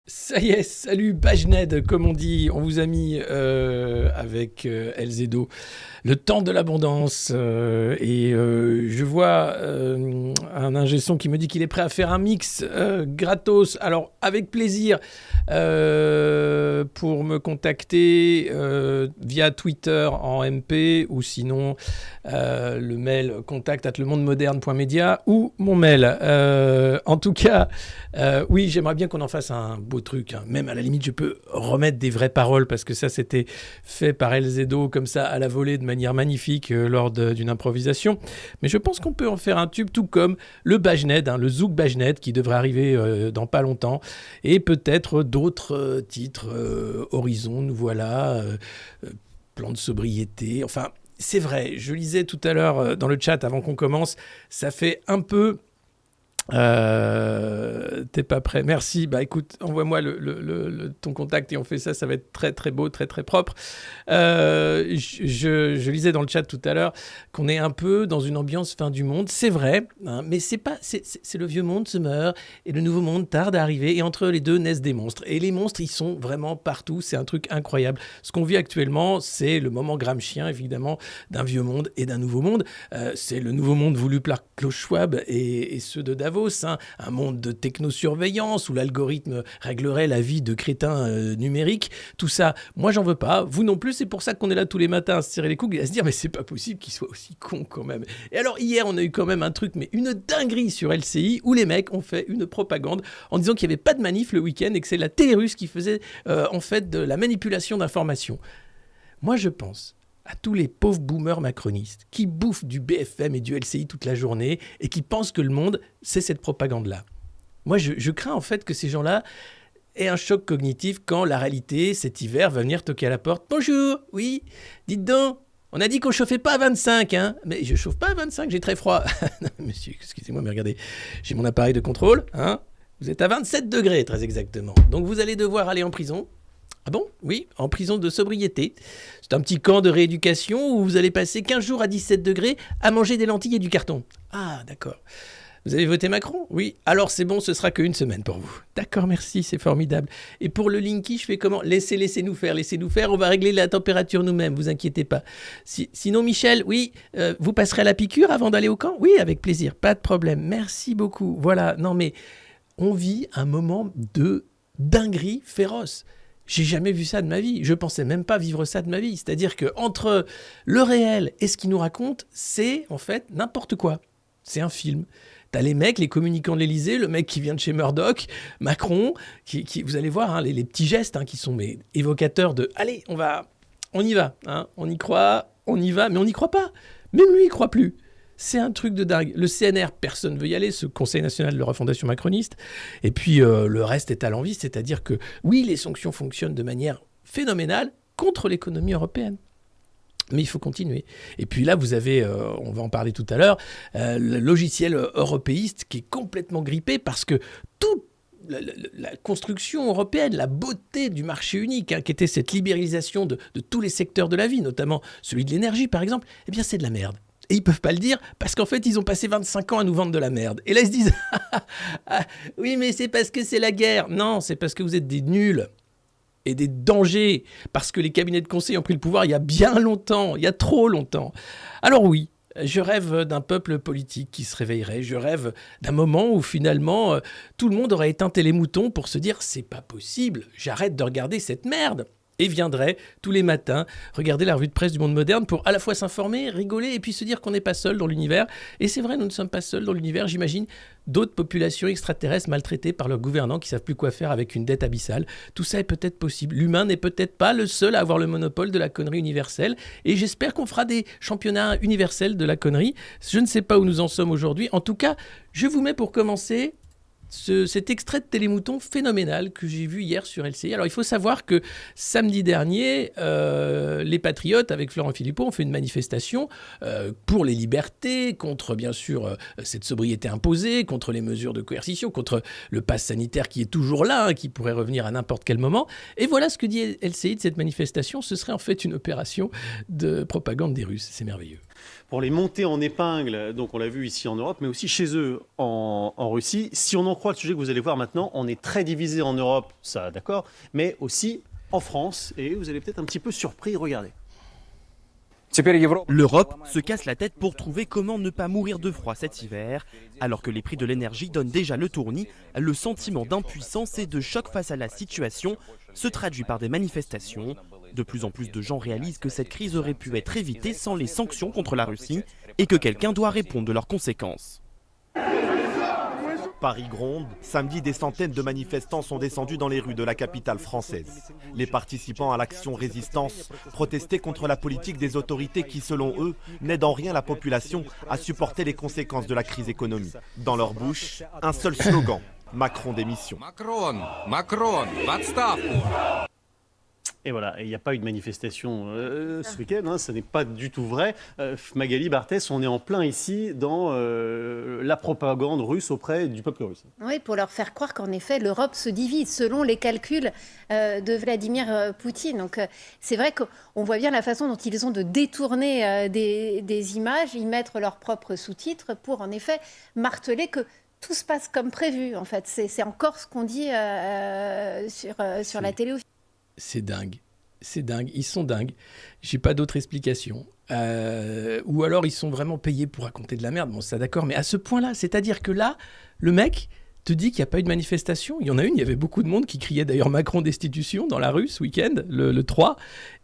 Ça y est, salut Bajned, comme on dit, on vous a mis avec Elzedo le temps de l'abondance je vois un ingé son qui me dit qu'il est prêt à faire un mix gratos, alors avec plaisir pour me contacter via Twitter en MP ou sinon le mail contact@lemondemoderne.media ou mon mail. En tout cas, oui, j'aimerais bien qu'on en fasse un beau truc, hein. Même à la limite, je peux remettre des vraies paroles parce que ça, c'était fait par Elzedo comme ça à la volée de manière magnifique lors d'une improvisation. Mais je pense qu'on peut en faire un tube tout comme le Bajned, hein, le Zouk Bajned qui devrait arriver dans pas longtemps. Et peut-être d'autres titres, Horizon, nous voilà, Plan de sobriété, enfin... C'est vrai, je lisais tout à l'heure dans le chat avant qu'on commence, ça fait un peu... t'es pas prêt. Merci. Bah écoute, envoie-moi ton contact et on fait ça. Ça va être très très beau, très très propre. Je lisais dans le chat tout à l'heure qu'on est un peu dans une ambiance fin du monde. C'est vrai, hein, mais c'est pas. C'est le vieux monde se meurt et le nouveau monde tarde à arriver. Et entre les deux naissent des monstres. Et les monstres, ils sont vraiment partout. C'est un truc incroyable. Ce qu'on vit actuellement, c'est le moment gramscien, évidemment, d'un vieux monde et d'un nouveau monde. C'est le nouveau monde voulu par Klaus Schwab et ceux de Davos. Hein, un monde de technosurveillance où l'algorithme réglerait la vie de crétins numériques. Tout ça, moi, j'en veux pas. Vous non plus. C'est pour ça qu'on est là tous les matins à se tirer les coudes et à se dire mais c'est pas possible qu'il soit aussi con quand même. Et alors, hier, on a eu quand même un truc, mais une dinguerie sur LCI où les mecs ont fait une propagande en disant qu'il n'y avait pas de manif le week-end et que c'est la télé russe qui faisait en fait de la manipulation d'informations. Moi, je pense à tous les pauvres boomers macronistes qui bouffent du BFM et du LCI toute la journée et qui pensent que le monde, c'est cette propagande-là. Moi, je crains en fait que ces gens-là aient un choc cognitif quand la réalité, cet hiver, va venir toquer à la porte. « Bonjour, oui, dites donc, on a dit qu'on chauffait pas à 25, hein ?» « Mais je chauffe pas à 25, j'ai très froid. » « Non, monsieur, excusez-moi, mais regardez, j'ai mon appareil de contrôle, hein. Vous êtes à 27 degrés, très exactement. Donc vous allez devoir aller en prison. » Ah bon ? Oui, en prison de sobriété. C'est un petit camp de rééducation où vous allez passer 15 jours à 17 degrés à manger des lentilles et du carton. Ah, d'accord. Vous avez voté Macron ? Oui. Alors c'est bon, ce sera qu'une semaine pour vous. D'accord, merci, c'est formidable. Et pour le Linky, je fais comment ? Laissez-nous faire, on va régler la température nous-mêmes, vous inquiétez pas. Sinon, Michel, oui, vous passerez à la piqûre avant d'aller au camp ? Oui, avec plaisir, pas de problème. Merci beaucoup. Voilà, non mais on vit un moment de dinguerie féroce. J'ai jamais vu ça de ma vie. Je pensais même pas vivre ça de ma vie. C'est-à-dire qu'entre le réel et ce qu'ils nous racontent, c'est en fait n'importe quoi. C'est un film. T'as les mecs, les communicants de l'Élysée, le mec qui vient de chez Murdoch, Macron, qui vous allez voir, hein, les petits gestes qui sont évocateurs de « Allez, on y va, hein, on y croit, on y va », mais on n'y croit pas. Même lui, il croit plus. C'est un truc de dingue. Le CNR, personne ne veut y aller, ce Conseil national de la refondation macroniste. Et puis, le reste est à l'envie, c'est-à-dire que, oui, les sanctions fonctionnent de manière phénoménale contre l'économie européenne. Mais il faut continuer. Et puis là, vous avez, on va en parler tout à l'heure, le logiciel européiste qui est complètement grippé parce que toute la construction européenne, la beauté du marché unique, qui était cette libéralisation de tous les secteurs de la vie, notamment celui de l'énergie, par exemple, eh bien, c'est de la merde. Et ils peuvent pas le dire parce qu'en fait, ils ont passé 25 ans à nous vendre de la merde. Et là, ils se disent oui, mais c'est parce que c'est la guerre. Non, c'est parce que vous êtes des nuls et des dangers. Parce que les cabinets de conseil ont pris le pouvoir il y a bien longtemps, il y a trop longtemps. Alors oui, je rêve d'un peuple politique qui se réveillerait. Je rêve d'un moment où finalement, tout le monde aurait éteint les moutons pour se dire c'est pas possible, j'arrête de regarder cette merde. Et viendrait tous les matins regarder la revue de presse du Monde Moderne pour à la fois s'informer, rigoler et puis se dire qu'on n'est pas seul dans l'univers. Et c'est vrai, nous ne sommes pas seuls dans l'univers. J'imagine d'autres populations extraterrestres maltraitées par leurs gouvernants qui ne savent plus quoi faire avec une dette abyssale. Tout ça est peut-être possible. L'humain n'est peut-être pas le seul à avoir le monopole de la connerie universelle. Et j'espère qu'on fera des championnats universels de la connerie. Je ne sais pas où nous en sommes aujourd'hui. En tout cas, je vous mets pour commencer cet extrait de Télémouton phénoménal que j'ai vu hier sur LCI. Alors, il faut savoir que samedi dernier, les Patriotes, avec Florent Philippot, ont fait une manifestation pour les libertés, contre, bien sûr, cette sobriété imposée, contre les mesures de coercition, contre le pass sanitaire qui est toujours là, qui pourrait revenir à n'importe quel moment. Et voilà ce que dit LCI de cette manifestation. Ce serait en fait une opération de propagande des Russes. C'est merveilleux. pour les monter en épingle. Donc on l'a vu ici en Europe, mais aussi chez eux en Russie. Si on en croit le sujet que vous allez voir maintenant, on est très divisé en Europe, ça d'accord, mais aussi en France. Et vous allez peut-être un petit peu surpris, regardez. L'Europe se casse la tête pour trouver comment ne pas mourir de froid cet hiver. Alors que les prix de l'énergie donnent déjà le tournis, le sentiment d'impuissance et de choc face à la situation se traduit par des manifestations. De plus en plus de gens réalisent que cette crise aurait pu être évitée sans les sanctions contre la Russie et que quelqu'un doit répondre de leurs conséquences. Paris gronde. Samedi, des centaines de manifestants sont descendus dans les rues de la capitale française. Les participants à l'action résistance protestaient contre la politique des autorités qui, selon eux, n'aident en rien la population à supporter les conséquences de la crise économique. Dans leur bouche, un seul slogan, Macron démission. Macron, отставку. Et voilà, il n'y a pas eu de manifestation ce week-end, hein, ce n'est pas du tout vrai. Magali Barthès, on est en plein ici dans la propagande russe auprès du peuple russe. Oui, pour leur faire croire qu'en effet, l'Europe se divise selon les calculs de Vladimir Poutine. Donc c'est vrai qu'on voit bien la façon dont ils ont de détourner des images, y mettre leurs propres sous-titres pour en effet marteler que tout se passe comme prévu. En fait, c'est encore ce qu'on dit sur la télé. C'est dingue. Ils sont dingues. J'ai pas d'autre explication. Ou alors ils sont vraiment payés pour raconter de la merde. Bon, ça d'accord, mais à ce point-là, c'est-à-dire que là, le mec te dit qu'il n'y a pas eu de manifestation. Il y en a une, il y avait beaucoup de monde qui criait d'ailleurs Macron destitution dans la rue ce week-end, le 3.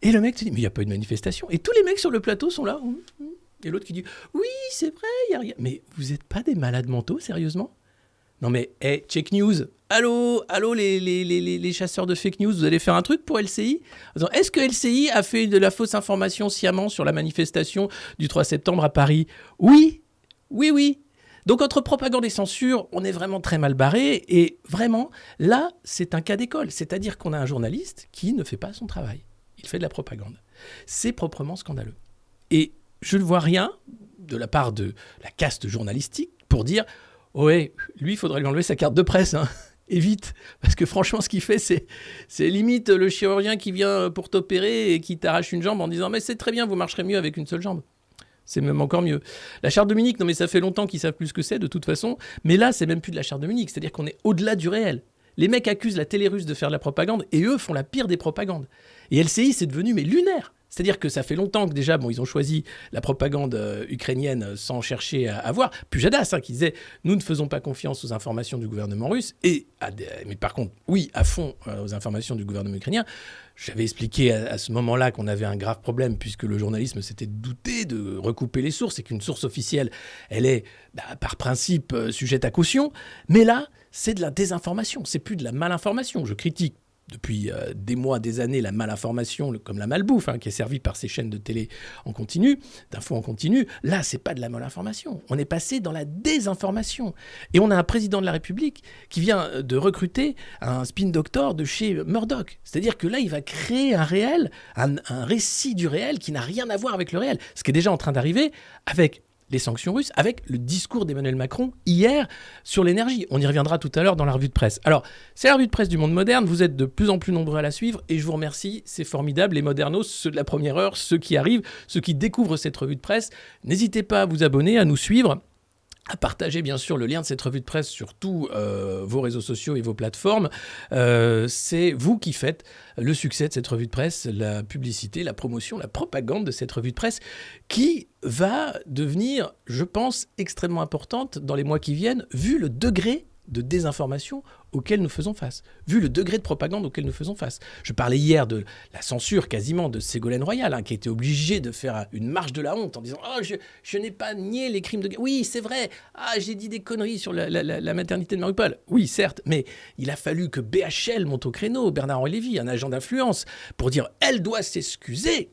Et le mec te dit, mais il n'y a pas eu de manifestation. Et tous les mecs sur le plateau sont là. Et l'autre qui dit, oui, c'est vrai, il n'y a rien. Mais vous n'êtes pas des malades mentaux, sérieusement ? Non mais, check news. Allô, les chasseurs de fake news, vous allez faire un truc pour LCI ? Est-ce que LCI a fait de la fausse information sciemment sur la manifestation du 3 septembre à Paris ? Oui. Donc entre propagande et censure, on est vraiment très mal barré. Et vraiment, là, c'est un cas d'école. C'est-à-dire qu'on a un journaliste qui ne fait pas son travail. Il fait de la propagande. C'est proprement scandaleux. Et je ne vois rien de la part de la caste journalistique pour dire... Ouais, lui, il faudrait lui enlever sa carte de presse, hein. Et vite. Parce que franchement, ce qu'il fait, c'est limite le chirurgien qui vient pour t'opérer et qui t'arrache une jambe en disant « Mais c'est très bien, vous marcherez mieux avec une seule jambe. » C'est même encore mieux. La charte de Munich, non mais ça fait longtemps qu'ils savent plus ce que c'est de toute façon. Mais là, c'est même plus de la charte de Munich. C'est-à-dire qu'on est au-delà du réel. Les mecs accusent la télé russe de faire de la propagande et eux font la pire des propagandes. Et LCI, c'est devenu lunaire. C'est-à-dire que ça fait longtemps que déjà, ils ont choisi la propagande ukrainienne sans chercher à voir. Pujadas, qui disait « Nous ne faisons pas confiance aux informations du gouvernement russe. » Mais par contre, oui, à fond aux informations du gouvernement ukrainien. J'avais expliqué à ce moment-là qu'on avait un grave problème puisque le journalisme s'était douté de recouper les sources et qu'une source officielle, elle est par principe sujette à caution. Mais là, c'est de la désinformation, c'est plus de la malinformation. Je critique depuis des mois, des années, la malinformation, comme la malbouffe, qui est servie par ces chaînes de télé en continu, d'infos en continu. Là, c'est pas de la malinformation. On est passé dans la désinformation. Et on a un président de la République qui vient de recruter un spin doctor de chez Murdoch. C'est-à-dire que là, il va créer un réel, un récit du réel qui n'a rien à voir avec le réel. Ce qui est déjà en train d'arriver avec les sanctions russes, avec le discours d'Emmanuel Macron hier sur l'énergie. On y reviendra tout à l'heure dans la revue de presse. Alors, c'est la revue de presse du Monde Moderne, vous êtes de plus en plus nombreux à la suivre, et je vous remercie, c'est formidable, les modernos, ceux de la première heure, ceux qui arrivent, ceux qui découvrent cette revue de presse. N'hésitez pas à vous abonner, à nous suivre, à partager bien sûr le lien de cette revue de presse sur tous vos réseaux sociaux et vos plateformes. C'est vous qui faites le succès de cette revue de presse, la publicité, la promotion, la propagande de cette revue de presse qui va devenir, je pense, extrêmement importante dans les mois qui viennent, vu le degré de désinformation auquel nous faisons face, vu le degré de propagande auquel nous faisons face. Je parlais hier de la censure quasiment de Ségolène Royal, qui a été obligée de faire une marche de la honte en disant « Oh, je n'ai pas nié les crimes de guerre. Oui, c'est vrai. Ah, j'ai dit des conneries sur la maternité de Mariupol. Oui, certes, mais il a fallu que BHL monte au créneau, Bernard-Henri Lévy, un agent d'influence, pour dire « Elle doit s'excuser ».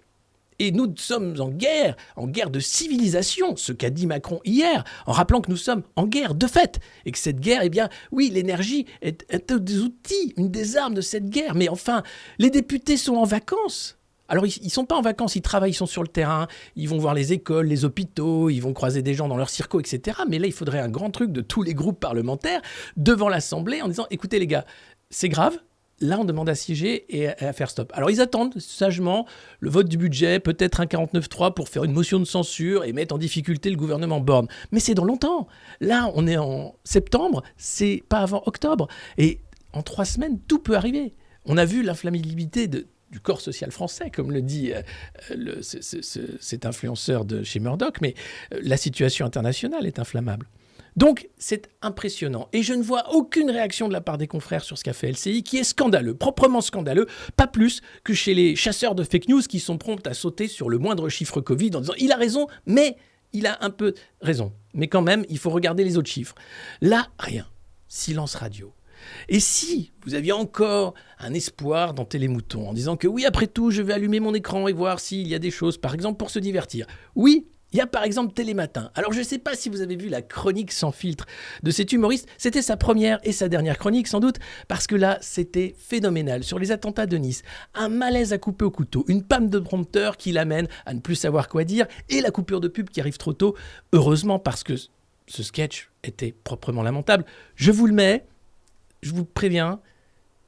Et nous sommes en guerre de civilisation, ce qu'a dit Macron hier, en rappelant que nous sommes en guerre de fait. Et que cette guerre, oui, l'énergie est un des outils, une des armes de cette guerre. Mais enfin, les députés sont en vacances. Alors, ils ne sont pas en vacances, ils travaillent, ils sont sur le terrain, ils vont voir les écoles, les hôpitaux, ils vont croiser des gens dans leurs circos, etc. Mais là, il faudrait un grand truc de tous les groupes parlementaires devant l'Assemblée en disant « Écoutez les gars, c'est grave. là, on demande à siéger et à faire stop. Alors, ils attendent sagement le vote du budget, peut-être un 49.3 pour faire une motion de censure et mettre en difficulté le gouvernement Borne. Mais c'est dans longtemps. Là, on est en septembre, c'est pas avant octobre. Et en 3 semaines, tout peut arriver. On a vu l'inflammabilité du corps social français, comme le dit cet influenceur de chez Murdoch, mais la situation internationale est inflammable. Donc, c'est impressionnant. Et je ne vois aucune réaction de la part des confrères sur ce qu'a fait LCI, qui est scandaleux, proprement scandaleux, pas plus que chez les chasseurs de fake news qui sont prompts à sauter sur le moindre chiffre Covid en disant « il a raison, mais il a un peu raison ». Mais quand même, il faut regarder les autres chiffres. Là, rien. Silence radio. Et si vous aviez encore un espoir dans Télémouton en disant que oui, après tout, je vais allumer mon écran et voir s'il y a des choses, par exemple, pour se divertir. Oui, il y a par exemple Télématin. Alors je ne sais pas si vous avez vu la chronique sans filtre de cet humoriste. C'était sa première et sa dernière chronique sans doute, parce que là, c'était phénoménal. Sur les attentats de Nice, un malaise à couper au couteau, une panne de prompteur qui l'amène à ne plus savoir quoi dire, et la coupure de pub qui arrive trop tôt. Heureusement, parce que ce sketch était proprement lamentable. Je vous le mets, je vous préviens,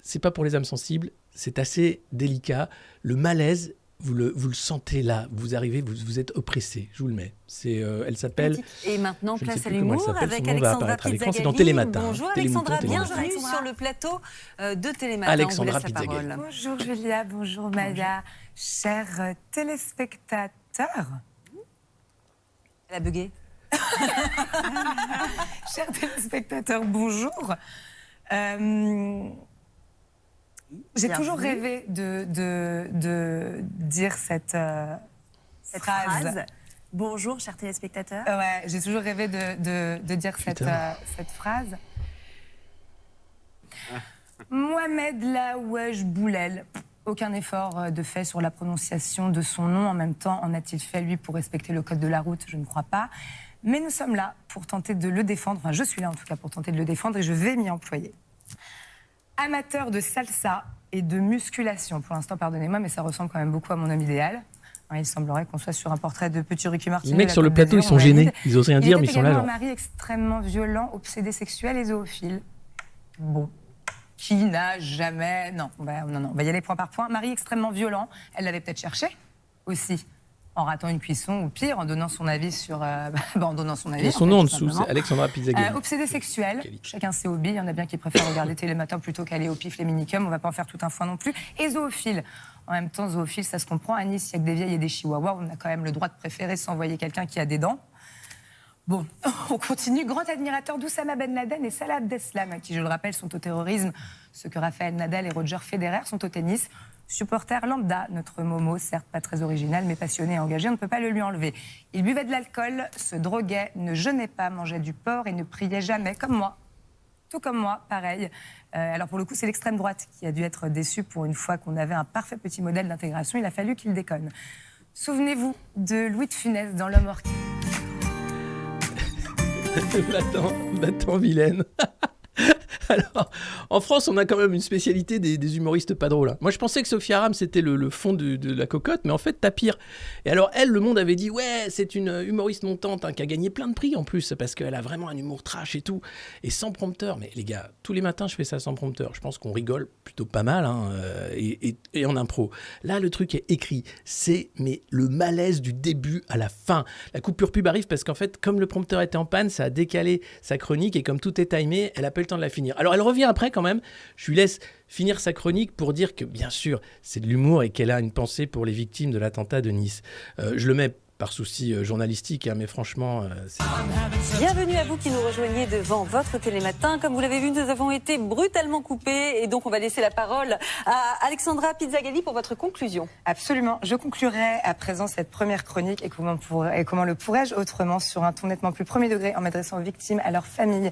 c'est pas pour les âmes sensibles, c'est assez délicat. Le malaise, vous le sentez là, vous arrivez, vous êtes oppressé. Je vous le mets. Elle s'appelle. Et maintenant, je ne sais place à plus comment elle l'humour s'appelle, avec son nom va Alexandra apparaître à l'écran. Pizzagalli. C'est dans Télématin. Bonjour Télémouton, Alexandra, Télématin. bienvenue sur le plateau de Télématin. Alexandra On vous laisse la Pizzagalli. parole. Bonjour Julia, bonjour Maya, chers téléspectateurs. Elle a bugué. Chers téléspectateurs, bonjour. J'ai toujours rêvé de dire cette phrase. Bonjour, chers téléspectateurs. Ouais, j'ai toujours rêvé de dire cette phrase. Mohamed Laouaj Boulel. Aucun effort de fait sur la prononciation de son nom. En même temps, en a-t-il fait, lui, pour respecter le code de la route? Je ne crois pas. Mais nous sommes là pour tenter de le défendre. Enfin, je suis là, en tout cas, pour tenter de le défendre et je vais m'y employer. Amateur de salsa et de musculation. Pour l'instant, pardonnez-moi, mais ça ressemble quand même beaucoup à mon homme idéal. Il semblerait qu'on soit sur un portrait de petit Ricky Martin. Les mecs sur le plateau, ils sont gênés. Ils osent rien dire, mais ils sont là. Il était également un mari extrêmement violent, obsédé sexuel et zoophile. Bon. Qui n'a jamais... Non, on va y aller point par point. Mari extrêmement violent. Elle l'avait peut-être cherché aussi, en ratant une cuisson ou pire, en donnant son avis sur... en donnant son avis. Et son nom en dessous, c'est Alexandra Pizzagalli. Obsédé sexuel. Chacun ses hobbies. Il y en a bien qui préfèrent regarder Télématin plutôt qu'aller au pif les minicums. On va pas en faire tout un foin non plus. Et zoophile. En même temps, zoophile, ça se comprend. À Nice, il y a que des vieilles et des chihuahuas. On a quand même le droit de préférer s'envoyer quelqu'un qui a des dents. Bon, on continue. Grand admirateur d'Oussama Ben Laden et Salah Abdeslam, qui, je le rappelle, sont au terrorisme. Ce que Rafael Nadal et Roger Federer sont au tennis. Supporter lambda, notre Momo, certes pas très original, mais passionné et engagé, on ne peut pas le lui enlever. Il buvait de l'alcool, se droguait, ne jeûnait pas, mangeait du porc et ne priait jamais, comme moi. Tout comme moi, pareil. Alors pour le coup, c'est l'extrême droite qui a dû être déçue pour une fois qu'on avait un parfait petit modèle d'intégration. Il a fallu qu'il déconne. Souvenez-vous de Louis de Funès dans L'Homme orchidée. L'attends, vilaine. Alors, en France, on a quand même une spécialité des humoristes pas drôles. Moi, je pensais que Sophia Aram, c'était le fond de la cocotte, mais en fait, t'as pire. Et alors, elle, Le Monde avait dit, ouais, c'est une humoriste montante qui a gagné plein de prix en plus, parce qu'elle a vraiment un humour trash et tout, et sans prompteur. Mais les gars, tous les matins, je fais ça sans prompteur. Je pense qu'on rigole plutôt pas mal, et en impro. Là, le truc est écrit. C'est le malaise du début à la fin. La coupure pub arrive parce qu'en fait, comme le prompteur était en panne, ça a décalé sa chronique, et comme tout est timé, elle a pas eu le temps de la finir. Alors elle revient après quand même, je lui laisse finir sa chronique pour dire que bien sûr c'est de l'humour et qu'elle a une pensée pour les victimes de l'attentat de Nice. Je le mets par souci journalistique, mais franchement... Bienvenue à vous qui nous rejoignez devant votre Télématin. Comme vous l'avez vu, nous avons été brutalement coupés et donc on va laisser la parole à Alexandra Pizzagalli pour votre conclusion. Absolument. Je conclurai à présent cette première chronique et comment le pourrais-je autrement sur un ton nettement plus premier degré en m'adressant aux victimes, à leurs familles,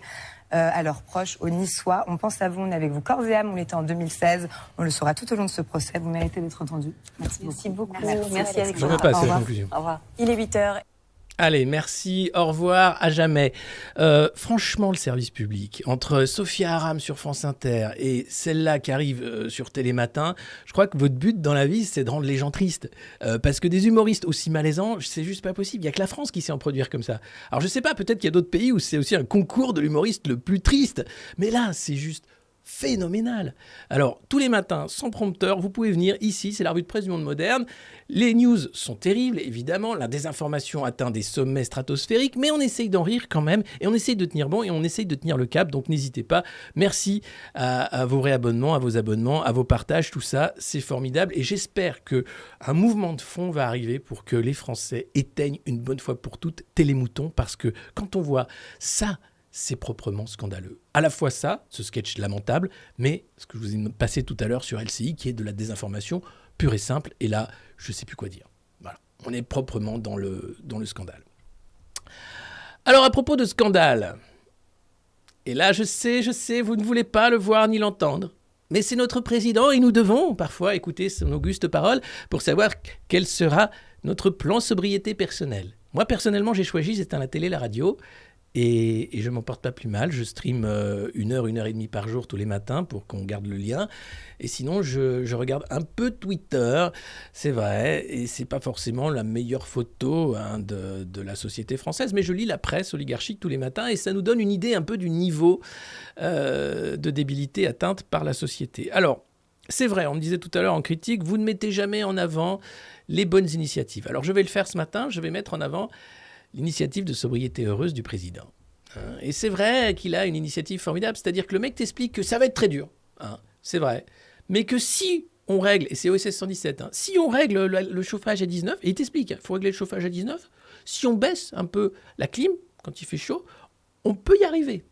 à leurs proches, aux Niçois. On pense à vous, on est avec vous corps et âme, on l'était en 2016. On le saura tout au long de ce procès. Vous méritez d'être entendu. Merci beaucoup. Merci Alexandra. Je ne veux pas, c'est la conclusion. Au revoir. Il est 8h. Allez, merci, au revoir, à jamais. Franchement, le service public, entre Sophia Aram sur France Inter et celle-là qui arrive sur Télématin, je crois que votre but dans la vie, c'est de rendre les gens tristes. Parce que des humoristes aussi malaisants, c'est juste pas possible. Il n'y a que la France qui sait en produire comme ça. Alors je sais pas, peut-être qu'il y a d'autres pays où c'est aussi un concours de l'humoriste le plus triste. Mais là, c'est juste phénoménal. Alors, tous les matins, sans prompteur, vous pouvez venir ici, c'est la revue de presse du Monde moderne. Les news sont terribles, évidemment, la désinformation atteint des sommets stratosphériques, mais on essaye d'en rire quand même, et on essaye de tenir bon, et on essaye de tenir le cap, donc n'hésitez pas. Merci à vos réabonnements, à vos abonnements, à vos partages, tout ça, c'est formidable, et j'espère qu'un mouvement de fond va arriver pour que les Français éteignent une bonne fois pour toutes Télémouton, parce que quand on voit ça, c'est proprement scandaleux. À la fois ça, ce sketch lamentable, mais ce que je vous ai passé tout à l'heure sur LCI, qui est de la désinformation pure et simple, et là, je ne sais plus quoi dire. Voilà, on est proprement dans le scandale. Alors, à propos de scandale, et là, je sais, vous ne voulez pas le voir ni l'entendre, mais c'est notre président, et nous devons parfois écouter son auguste parole pour savoir quel sera notre plan sobriété personnel. Moi, personnellement, j'ai choisi, j'éteins la télé, la radio, et je ne m'en porte pas plus mal. Je stream 1 heure et demie par jour tous les matins pour qu'on garde le lien. Et sinon, je regarde un peu Twitter, c'est vrai, et ce n'est pas forcément la meilleure photo de la société française, mais je lis la presse oligarchique tous les matins et ça nous donne une idée un peu du niveau de débilité atteinte par la société. Alors, c'est vrai, on me disait tout à l'heure en critique, vous ne mettez jamais en avant les bonnes initiatives. Alors, je vais le faire ce matin, je vais mettre en avant l'initiative de sobriété heureuse du président. Et c'est vrai qu'il a une initiative formidable, c'est-à-dire que le mec t'explique que ça va être très dur, c'est vrai, mais que si on règle, et c'est OSS 117, si on règle le chauffage à 19, et il t'explique, il faut régler le chauffage à 19, si on baisse un peu la clim, quand il fait chaud, on peut y arriver.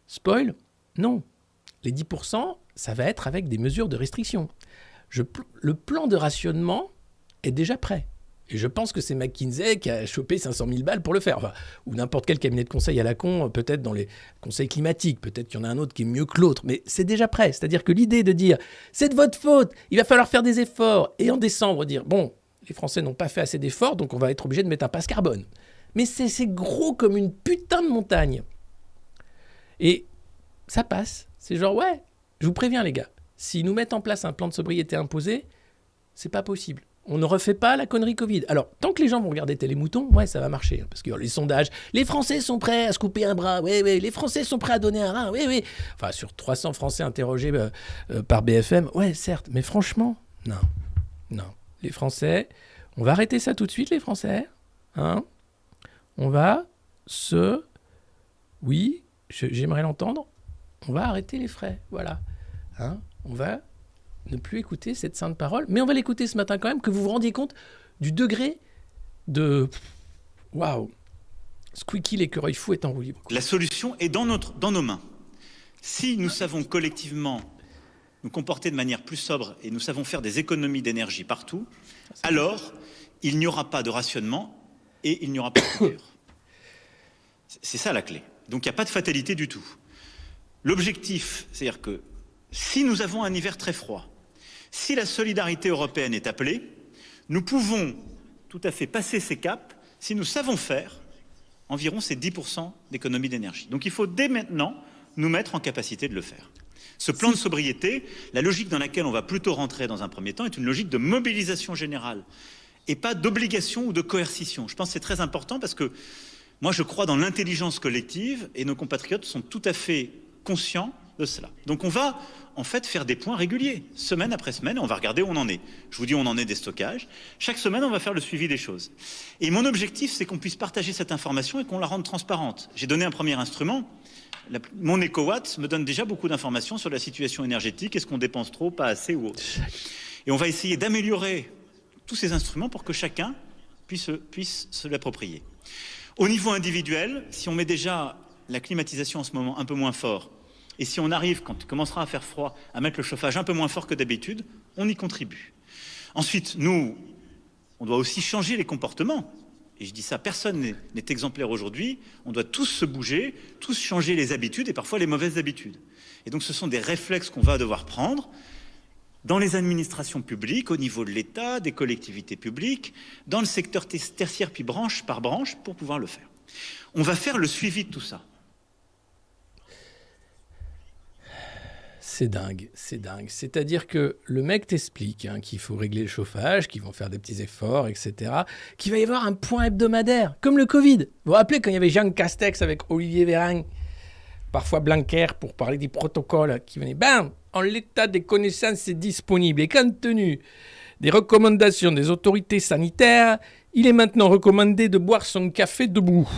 Spoil, non. Les 10%, ça va être avec des mesures de restriction. Le plan de rationnement est déjà prêt. Et je pense que c'est McKinsey qui a chopé 500 000 balles pour le faire. Enfin, ou n'importe quel cabinet de conseil à la con, peut-être dans les conseils climatiques, peut-être qu'il y en a un autre qui est mieux que l'autre, mais c'est déjà prêt. C'est-à-dire que l'idée de dire « c'est de votre faute, il va falloir faire des efforts », et en décembre dire « bon, les Français n'ont pas fait assez d'efforts, donc on va être obligé de mettre un passe carbone ». Mais c'est gros comme une putain de montagne. Et ça passe. C'est genre « ouais, je vous préviens les gars, s'ils nous mettent en place un plan de sobriété imposé, c'est pas possible. » On ne refait pas la connerie Covid. Alors, tant que les gens vont regarder Télémouton, ouais, ça va marcher. Parce que les sondages, les Français sont prêts à se couper un bras. Oui, les Français sont prêts à donner un rein. Oui. Enfin, sur 300 Français interrogés par BFM, ouais, certes. Mais franchement, non. Les Français, on va arrêter ça tout de suite, les Français. On va oui, j'aimerais l'entendre. On va arrêter les frais. Voilà. On va ne plus écouter cette sainte parole, mais on va l'écouter ce matin quand même, que vous vous rendiez compte du degré waouh, Squeaky l'écureuil fou est en roue libre. La solution est dans nos mains. Si nous savons collectivement nous comporter de manière plus sobre et nous savons faire des économies d'énergie partout, alors il n'y aura pas de rationnement et il n'y aura pas de coupure. C'est ça la clé. Donc il n'y a pas de fatalité du tout. L'objectif, c'est-à-dire que si nous avons un hiver très froid, si la solidarité européenne est appelée, nous pouvons tout à fait passer ces caps si nous savons faire environ ces 10% d'économie d'énergie. Donc il faut dès maintenant nous mettre en capacité de le faire. Ce plan de sobriété, la logique dans laquelle on va plutôt rentrer dans un premier temps est une logique de mobilisation générale et pas d'obligation ou de coercition. Je pense que c'est très important parce que moi je crois dans l'intelligence collective et nos compatriotes sont tout à fait conscients de cela. Donc on va en fait faire des points réguliers, semaine après semaine, et on va regarder où on en est. Je vous dis où on en est des stockages. Chaque semaine, on va faire le suivi des choses. Et mon objectif, c'est qu'on puisse partager cette information et qu'on la rende transparente. J'ai donné un premier instrument. Mon EcoWatt me donne déjà beaucoup d'informations sur la situation énergétique, est-ce qu'on dépense trop, pas assez ou autre. Et on va essayer d'améliorer tous ces instruments pour que chacun puisse se l'approprier. Au niveau individuel, si on met déjà la climatisation en ce moment un peu moins fort, et si on arrive, quand il commencera à faire froid, à mettre le chauffage un peu moins fort que d'habitude, on y contribue. Ensuite, nous, on doit aussi changer les comportements. Et je dis ça, personne n'est exemplaire aujourd'hui. On doit tous se bouger, tous changer les habitudes et parfois les mauvaises habitudes. Et donc ce sont des réflexes qu'on va devoir prendre dans les administrations publiques, au niveau de l'État, des collectivités publiques, dans le secteur tertiaire, puis branche par branche, pour pouvoir le faire. On va faire le suivi de tout ça. C'est dingue. C'est-à-dire que le mec t'explique qu'il faut régler le chauffage, qu'ils vont faire des petits efforts, etc. Qu'il va y avoir un point hebdomadaire, comme le Covid. Vous vous rappelez quand il y avait Jean Castex avec Olivier Véran ? parfois Blanquer pour parler des protocoles qui venaient. Ben, en l'état des connaissances disponibles et compte tenu des recommandations des autorités sanitaires, il est maintenant recommandé de boire son café debout.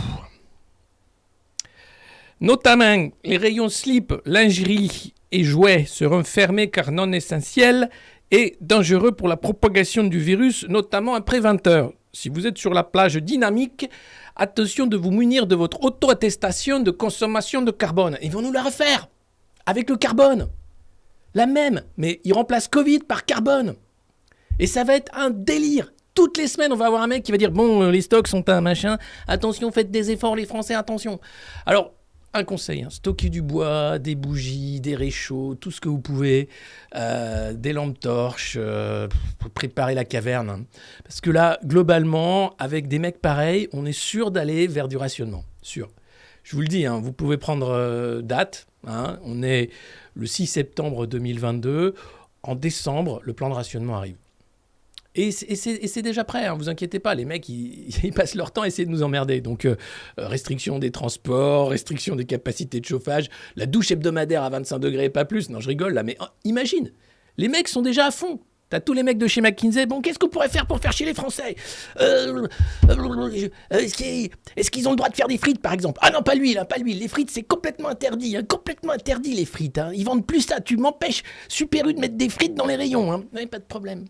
Notamment, les rayons slip, lingerie et jouets seront fermés car non essentiels et dangereux pour la propagation du virus, notamment après 20 heures. Si vous êtes sur la plage dynamique, attention de vous munir de votre auto-attestation de consommation de carbone. Ils vont nous la refaire avec le carbone. La même, mais ils remplacent Covid par carbone. Et ça va être un délire. Toutes les semaines, on va avoir un mec qui va dire « Bon, les stocks sont un machin. Attention, faites des efforts, les Français, attention. » Alors, un conseil, stockez du bois, des bougies, des réchauds, tout ce que vous pouvez, des lampes torches, pour préparer la caverne. Parce que là, globalement, avec des mecs pareils, on est sûr d'aller vers du rationnement. Sûr. Je vous le dis, vous pouvez prendre date. On est le 6 septembre 2022. En décembre, le plan de rationnement arrive. Et c'est déjà prêt, vous inquiétez pas, les mecs, ils passent leur temps à essayer de nous emmerder. Donc, restriction des transports, restriction des capacités de chauffage, la douche hebdomadaire à 25 degrés et pas plus. Non, je rigole là, mais imagine, les mecs sont déjà à fond. T'as tous les mecs de chez McKinsey, bon, qu'est-ce qu'on pourrait faire pour faire chier les Français Est-ce qu'ils ont le droit de faire des frites, par exemple? Ah non, pas lui, les frites, c'est complètement interdit, complètement interdit, les frites. Ils vendent plus ça, tu m'empêches, Super U, de mettre des frites dans les rayons, pas de problème.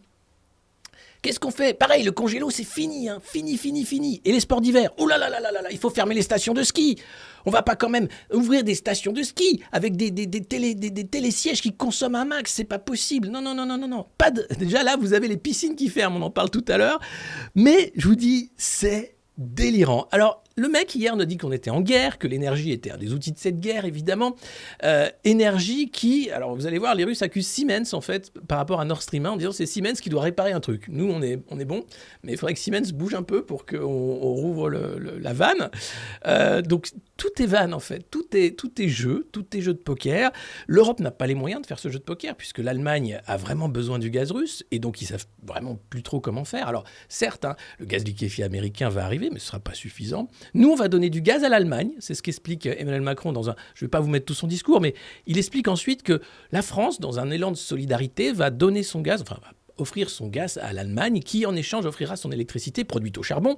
Qu'est-ce qu'on fait? Pareil, le congélo, c'est fini, fini. Et les sports d'hiver? Oh là là là là là, il faut fermer les stations de ski. On va pas quand même ouvrir des stations de ski avec des télésièges qui consomment un max. C'est pas possible. Non. Déjà là, vous avez les piscines qui ferment, on en parle tout à l'heure. Mais je vous dis, c'est délirant. Alors, le mec, hier, nous a dit qu'on était en guerre, que l'énergie était un des outils de cette guerre, évidemment. Énergie qui... Alors, vous allez voir, les Russes accusent Siemens, en fait, par rapport à Nord Stream 1, en disant que c'est Siemens qui doit réparer un truc. Nous, on est bon, mais il faudrait que Siemens bouge un peu pour qu'on rouvre la vanne. Donc, tout est vanne, en fait. Tout est jeu de poker. L'Europe n'a pas les moyens de faire ce jeu de poker, puisque l'Allemagne a vraiment besoin du gaz russe, et donc ils savent vraiment plus trop comment faire. Alors, certes, le gaz liquéfié américain va arriver, mais ce ne sera pas suffisant. Nous, on va donner du gaz à l'Allemagne. C'est ce qu'explique Emmanuel Macron dans un... Je ne vais pas vous mettre tout son discours, mais il explique ensuite que la France, dans un élan de solidarité, va donner son gaz, va offrir son gaz à l'Allemagne, qui en échange offrira son électricité produite au charbon.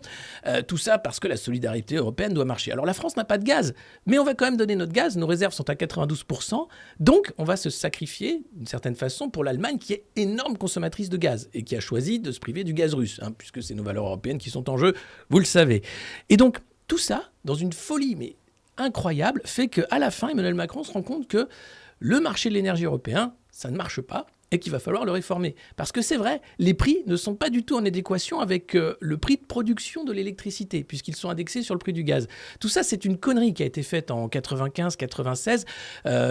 Tout ça parce que la solidarité européenne doit marcher. Alors la France n'a pas de gaz, mais on va quand même donner notre gaz. Nos réserves sont à 92%. Donc on va se sacrifier d'une certaine façon pour l'Allemagne, qui est énorme consommatrice de gaz et qui a choisi de se priver du gaz russe, puisque c'est nos valeurs européennes qui sont en jeu, vous le savez. Et donc tout ça, dans une folie mais incroyable, fait qu'à la fin, Emmanuel Macron se rend compte que le marché de l'énergie européen, ça ne marche pas et qu'il va falloir le réformer. Parce que c'est vrai, les prix ne sont pas du tout en adéquation avec le prix de production de l'électricité, puisqu'ils sont indexés sur le prix du gaz. Tout ça, c'est une connerie qui a été faite en 95-96.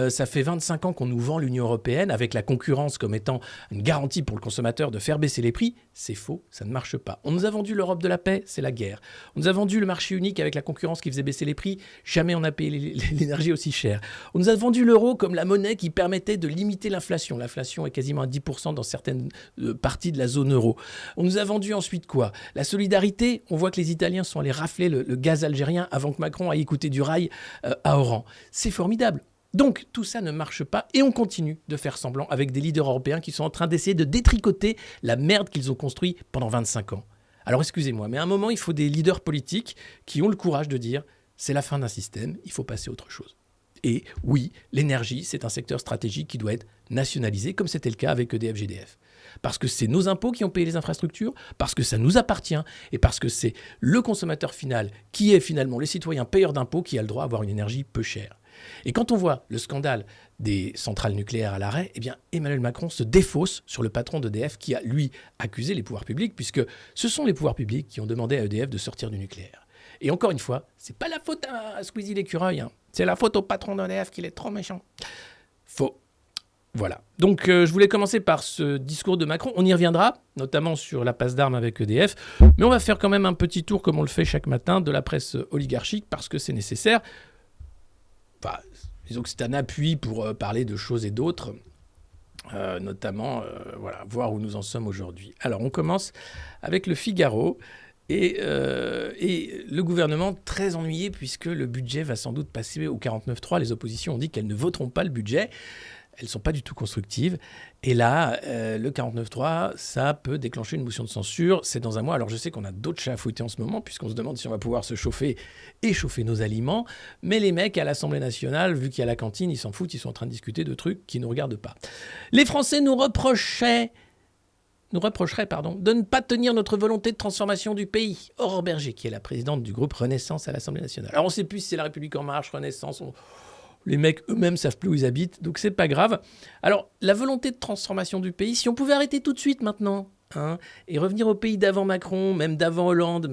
Ça fait 25 ans qu'on nous vend l'Union européenne avec la concurrence comme étant une garantie pour le consommateur de faire baisser les prix. C'est faux, ça ne marche pas. On nous a vendu l'Europe de la paix, c'est la guerre. On nous a vendu le marché unique avec la concurrence qui faisait baisser les prix. Jamais on a payé l'énergie aussi cher. On nous a vendu l'euro comme la monnaie qui permettait de limiter l'inflation. L'inflation est quasiment à 10% dans certaines parties de la zone euro. On nous a vendu ensuite quoi? La solidarité. On voit que les Italiens sont allés rafler le gaz algérien avant que Macron aille écouter du rail à Oran. C'est formidable. Donc, tout ça ne marche pas et on continue de faire semblant avec des leaders européens qui sont en train d'essayer de détricoter la merde qu'ils ont construite pendant 25 ans. Alors, excusez-moi, mais à un moment, il faut des leaders politiques qui ont le courage de dire « c'est la fin d'un système, il faut passer à autre chose ». Et oui, l'énergie, c'est un secteur stratégique qui doit être nationalisé, comme c'était le cas avec EDF-GDF. Parce que c'est nos impôts qui ont payé les infrastructures, parce que ça nous appartient, et parce que c'est le consommateur final, qui est finalement le citoyen payeur d'impôts, qui a le droit d'avoir une énergie peu chère. Et quand on voit le scandale des centrales nucléaires à l'arrêt, eh bien Emmanuel Macron se défausse sur le patron d'EDF qui a, lui, accusé les pouvoirs publics, puisque ce sont les pouvoirs publics qui ont demandé à EDF de sortir du nucléaire. Et encore une fois, c'est pas la faute à Squeezie l'écureuil, c'est la faute au patron d'EDF qu'il est trop méchant. Faux. Voilà. Donc je voulais commencer par ce discours de Macron. On y reviendra, notamment sur la passe d'armes avec EDF. Mais on va faire quand même un petit tour, comme on le fait chaque matin, de la presse oligarchique, parce que c'est nécessaire. Enfin, disons que c'est un appui pour parler de choses et d'autres. Notamment, voir où nous en sommes aujourd'hui. Alors, on commence avec le Figaro. Et le gouvernement très ennuyé puisque le budget va sans doute passer au 49.3. Les oppositions ont dit qu'elles ne voteront pas le budget. Elles ne sont pas du tout constructives. Et là, le 49.3, ça peut déclencher une motion de censure. C'est dans un mois. Alors je sais qu'on a d'autres chats à fouetter en ce moment puisqu'on se demande si on va pouvoir se chauffer et chauffer nos aliments. Mais les mecs à l'Assemblée nationale, vu qu'il y a la cantine, ils s'en foutent. Ils sont en train de discuter de trucs qui ne nous regardent pas. Les Français nous reprocheraient de ne pas tenir notre volonté de transformation du pays. Aurore Berger, qui est la présidente du groupe Renaissance à l'Assemblée nationale. Alors on ne sait plus si c'est La République En Marche, Renaissance... Les mecs eux-mêmes savent plus où ils habitent, donc c'est pas grave. Alors, la volonté de transformation du pays, si on pouvait arrêter tout de suite maintenant, et revenir au pays d'avant Macron, même d'avant Hollande,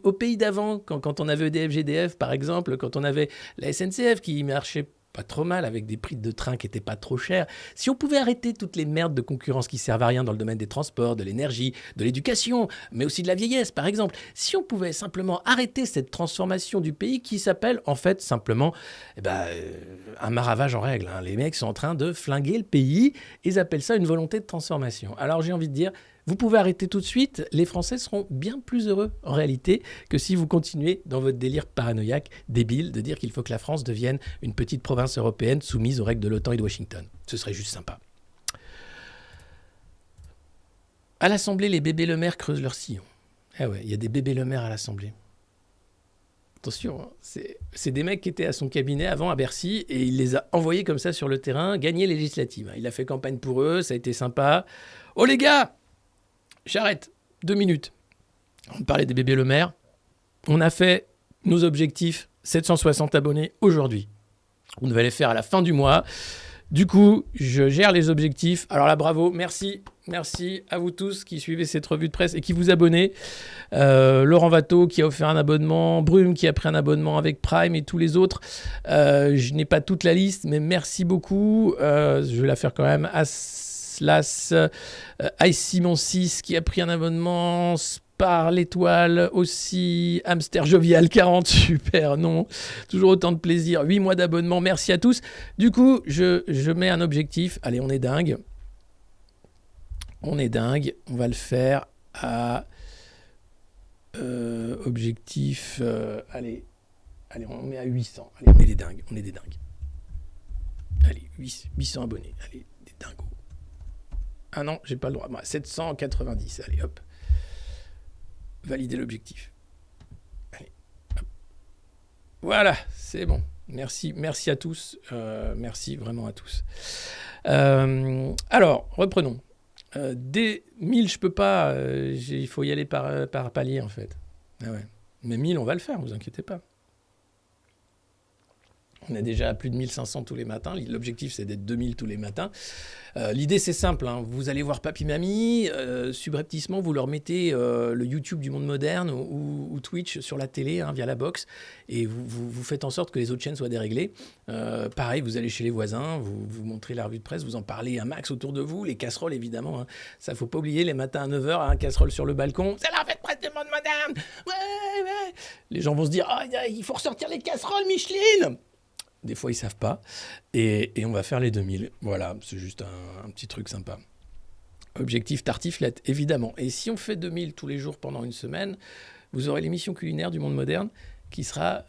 au pays d'avant, quand on avait EDF, GDF par exemple, quand on avait la SNCF qui marchait pas trop mal avec des prix de train qui n'étaient pas trop chers. Si on pouvait arrêter toutes les merdes de concurrence qui servent à rien dans le domaine des transports, de l'énergie, de l'éducation, mais aussi de la vieillesse par exemple, si on pouvait simplement arrêter cette transformation du pays qui s'appelle en fait simplement un maravage en règle. Les mecs sont en train de flinguer le pays, ils appellent ça une volonté de transformation. Alors j'ai envie de dire, vous pouvez arrêter tout de suite, les Français seront bien plus heureux en réalité que si vous continuez dans votre délire paranoïaque, débile, de dire qu'il faut que la France devienne une petite province européenne soumise aux règles de l'OTAN et de Washington. Ce serait juste sympa. À l'Assemblée, les bébés Le Maire creusent leur sillon. Ah ouais, il y a des bébés Le Maire à l'Assemblée. Attention, c'est des mecs qui étaient à son cabinet avant à Bercy et il les a envoyés comme ça sur le terrain, gagner les législatives. Il a fait campagne pour eux, ça a été sympa. Oh les gars! J'arrête, 2 minutes. On parlait des bébés Le Maire. On a fait nos objectifs, 760 abonnés aujourd'hui. On devait les faire à la fin du mois. Du coup, je gère les objectifs. Alors là, bravo, merci à vous tous qui suivez cette revue de presse et qui vous abonnez. Laurent Watteau qui a offert un abonnement, Brume qui a pris un abonnement avec Prime et tous les autres. Je n'ai pas toute la liste, mais merci beaucoup. Je vais la faire quand même. Ice Simon 6 qui a pris un abonnement, Spar l'étoile aussi, Hamster Jovial 40, super, non, toujours autant de plaisir, 8 mois d'abonnement, merci à tous. Du coup, je mets un objectif, allez, on est dingue, on va le faire à objectif, allez, on met à 800, allez, on est des dingues. Allez, 800 abonnés, allez, des dingos. Ah non, j'ai pas le droit. 790, allez, hop. Valider l'objectif. Allez, hop. Voilà, c'est bon. Merci à tous. Merci vraiment à tous. Alors, reprenons. Dès 1000, je peux pas. Il faut y aller par palier, en fait. Ah ouais. Mais 1000, on va le faire, vous inquiétez pas. On est déjà à plus de 1500 tous les matins. L'objectif, c'est d'être 2000 tous les matins. L'idée, c'est simple. Vous allez voir Papy Mamie. Subrepticement, vous leur mettez le YouTube du monde moderne ou Twitch sur la télé via la box. Et vous faites en sorte que les autres chaînes soient déréglées. Pareil, vous allez chez les voisins, vous montrez la revue de presse, vous en parlez un max autour de vous. Les casseroles, évidemment. Ça, faut pas oublier. Les matins à 9h, casserole sur le balcon. C'est la revue de presse du monde moderne. Ouais. Les gens vont se dire, il faut ressortir les casseroles, Micheline. Des fois, ils ne savent pas. Et on va faire les 2000. Voilà, c'est juste un petit truc sympa. Objectif tartiflette, évidemment. Et si on fait 2000 tous les jours pendant une semaine, vous aurez l'émission culinaire du monde moderne qui sera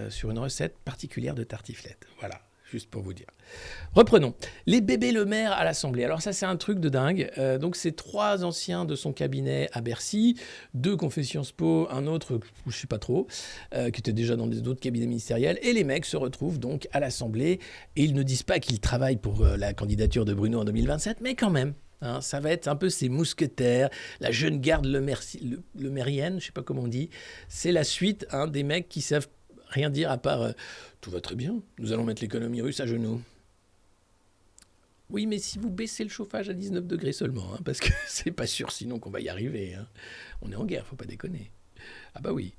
sur une recette particulière de tartiflette. Voilà, juste pour vous dire. Reprenons. Les bébés Le Maire à l'Assemblée. Alors ça, c'est un truc de dingue. Donc, c'est 3 anciens de son cabinet à Bercy, 2 qui ont fait Sciences Po, un autre, je ne sais pas trop, qui était déjà dans d'autres cabinets ministériels. Et les mecs se retrouvent donc à l'Assemblée. Et ils ne disent pas qu'ils travaillent pour la candidature de Bruno en 2027, mais quand même. Ça va être un peu ces mousquetaires, la jeune garde lemérienne, je ne sais pas comment on dit. C'est la suite des mecs qui savent rien dire à part tout va très bien, nous allons mettre l'économie russe à genoux. Oui, mais si vous baissez le chauffage à 19 degrés seulement, parce que c'est pas sûr sinon qu'on va y arriver. On est en guerre, faut pas déconner. Ah bah oui.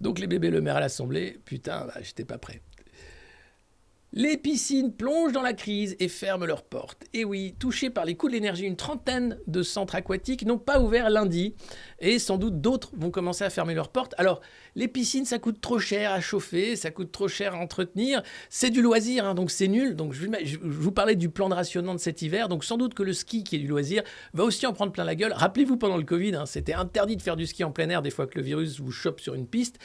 Donc les bébés Le Maire à l'Assemblée, putain, j'étais pas prêt. Les piscines plongent dans la crise et ferment leurs portes. Et oui, touchés par les coûts de l'énergie, une trentaine de centres aquatiques n'ont pas ouvert lundi. Et sans doute d'autres vont commencer à fermer leurs portes. Alors, les piscines, ça coûte trop cher à chauffer, ça coûte trop cher à entretenir. C'est du loisir, hein, donc c'est nul. Donc je vous parlais du plan de rationnement de cet hiver. Donc sans doute que le ski, qui est du loisir, va aussi en prendre plein la gueule. Rappelez-vous, pendant le Covid, hein, c'était interdit de faire du ski en plein air des fois que le virus vous chope sur une piste.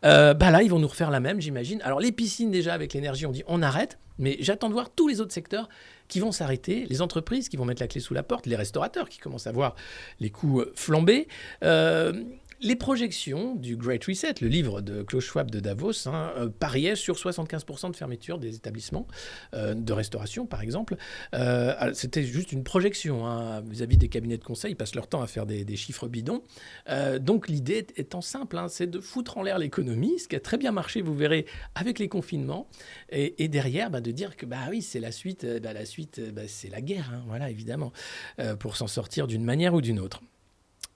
Là, ils vont nous refaire la même, j'imagine. Alors les piscines, déjà, avec l'énergie, on dit on arrête. Mais j'attends de voir tous les autres secteurs qui vont s'arrêter, les entreprises qui vont mettre la clé sous la porte, les restaurateurs qui commencent à voir les coûts flamber. Les projections du Great Reset, le livre de Klaus Schwab de Davos, pariaient sur 75% de fermeture des établissements de restauration, par exemple. C'était juste une projection vis-à-vis des cabinets de conseil. Ils passent leur temps à faire des chiffres bidons. Donc l'idée étant simple, c'est de foutre en l'air l'économie, ce qui a très bien marché, vous verrez, avec les confinements. Et derrière, de dire que oui, c'est la suite. La suite, c'est la guerre, voilà, évidemment, pour s'en sortir d'une manière ou d'une autre.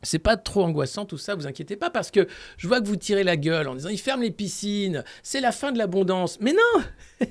C'est pas trop angoissant tout ça, vous inquiétez pas, parce que je vois que vous tirez la gueule en disant ils ferment les piscines, c'est la fin de l'abondance. Mais non.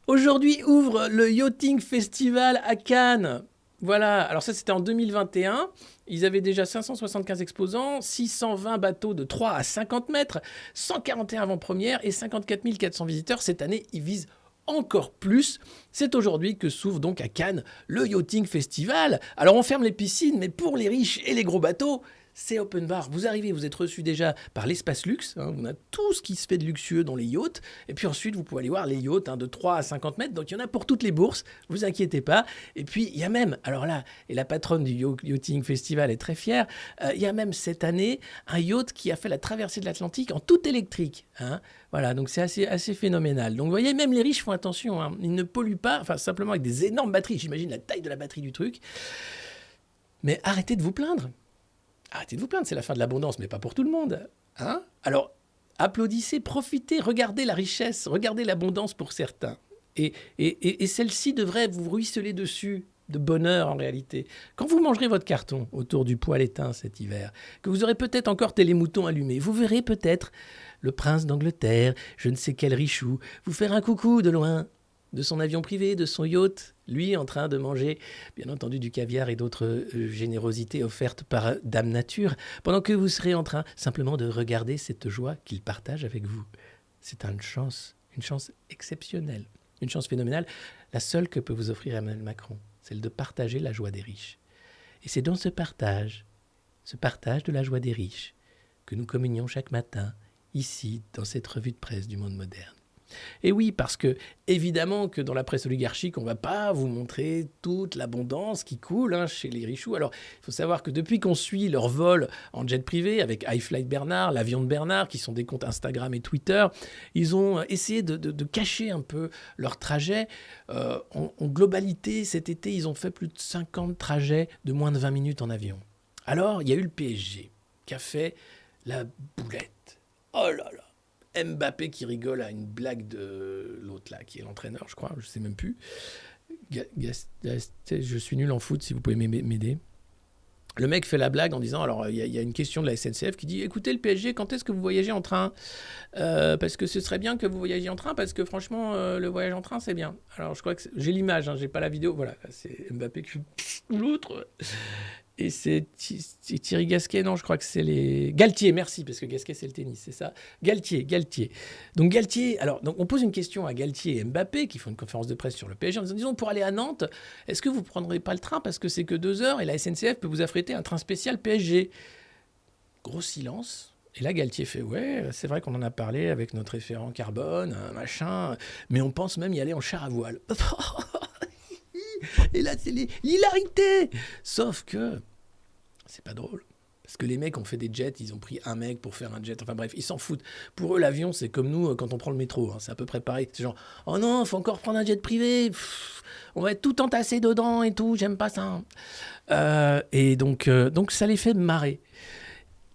Aujourd'hui ouvre le Yachting Festival à Cannes. Voilà, alors ça c'était en 2021, ils avaient déjà 575 exposants, 620 bateaux de 3 à 50 mètres, 141 avant-premières et 54 400 visiteurs. Cette année, ils visent encore plus. C'est aujourd'hui que s'ouvre donc à Cannes le Yachting Festival. Alors on ferme les piscines, mais pour les riches et les gros bateaux, c'est open bar. Vous arrivez, vous êtes reçus déjà par l'espace luxe. On a tout ce qui se fait de luxueux dans les yachts. Et puis ensuite, vous pouvez aller voir les yachts de 3 à 50 mètres. Donc il y en a pour toutes les bourses, vous inquiétez pas. Et puis il y a même, alors là, et la patronne du Yachting Festival est très fière, il y a même cette année un yacht qui a fait la traversée de l'Atlantique en tout électrique. Voilà, donc c'est assez phénoménal. Donc vous voyez, même les riches font attention. Ils ne polluent pas, simplement avec des énormes batteries. J'imagine la taille de la batterie du truc. Mais arrêtez de vous plaindre. Arrêtez de vous plaindre, c'est la fin de l'abondance, mais pas pour tout le monde. Alors, applaudissez, profitez, regardez la richesse, regardez l'abondance pour certains. Et celle-ci devrait vous ruisseler dessus de bonheur en réalité. Quand vous mangerez votre carton autour du poêle éteint cet hiver, que vous aurez peut-être encore Télémouton allumé, vous verrez peut-être le prince d'Angleterre, je ne sais quel richou, vous faire un coucou de loin, de son avion privé, de son yacht, lui en train de manger, bien entendu, du caviar et d'autres générosités offertes par Dame Nature, pendant que vous serez en train simplement de regarder cette joie qu'il partage avec vous. C'est une chance exceptionnelle, une chance phénoménale, la seule que peut vous offrir Emmanuel Macron, celle de partager la joie des riches. Et c'est dans ce partage de la joie des riches, que nous communions chaque matin, ici, dans cette revue de presse du monde moderne. Et oui, parce que, évidemment, que dans la presse oligarchique, on ne va pas vous montrer toute l'abondance qui coule chez les richoux. Alors, il faut savoir que depuis qu'on suit leur vol en jet privé, avec iFlight Bernard, l'avion de Bernard, qui sont des comptes Instagram et Twitter, ils ont essayé de cacher un peu leur trajet. En globalité, cet été, ils ont fait plus de 50 trajets de moins de 20 minutes en avion. Alors, il y a eu le PSG, qui a fait la boulette. Oh là là! Mbappé qui rigole à une blague de l'autre là, qui est l'entraîneur, je crois, je ne sais même plus. Je suis nul en foot, si vous pouvez m'aider. Le mec fait la blague en disant, alors il y a une question de la SNCF qui dit, écoutez le PSG, quand est-ce que vous voyagez en train ? Parce que ce serait bien que vous voyagiez en train, parce que franchement, le voyage en train, c'est bien. Alors je crois que j'ai l'image, j'ai pas la vidéo, voilà, c'est Mbappé qui l'autre. Et c'est Thierry Gasquet, non, je crois que c'est les... Galtier, merci, parce que Gasquet, c'est le tennis, c'est ça. Galtier. Donc Galtier, donc on pose une question à Galtier et Mbappé, qui font une conférence de presse sur le PSG, en disant, pour aller à Nantes, est-ce que vous ne prendrez pas le train, parce que c'est que 2 heures, et la SNCF peut vous affréter un train spécial PSG. Gros silence. Et là, Galtier fait, ouais, c'est vrai qu'on en a parlé avec notre référent carbone, machin, mais on pense même y aller en char à voile. Et là, c'est l'hilarité. Sauf que c'est pas drôle. Parce que les mecs ont fait des jets, ils ont pris un mec pour faire un jet. Enfin bref, ils s'en foutent. Pour eux, l'avion, c'est comme nous quand on prend le métro. C'est à peu près pareil. C'est genre, oh non, faut encore prendre un jet privé. On va être tout entassé dedans et tout. J'aime pas ça. Et donc, ça les fait marrer.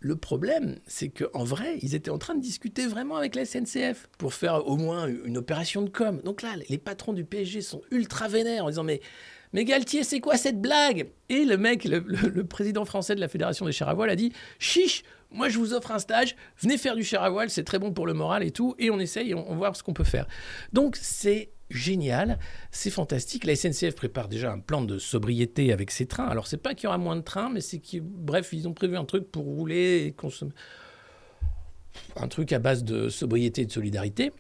Le problème, c'est qu'en vrai, ils étaient en train de discuter vraiment avec la SNCF pour faire au moins une opération de com. Donc là, les patrons du PSG sont ultra vénères en disant « Mais Galtier, c'est quoi cette blague ?» Et le mec, le président français de la Fédération des chars à voile a dit « Chiche, moi je vous offre un stage, venez faire du char à voile, c'est très bon pour le moral et tout, et on essaye, on voit ce qu'on peut faire. » Donc c'est génial, c'est fantastique. La SNCF prépare déjà un plan de sobriété avec ses trains. Alors c'est pas qu'il y aura moins de trains, mais c'est bref, ils ont prévu un truc pour rouler et consommer. un truc à base de sobriété et de solidarité.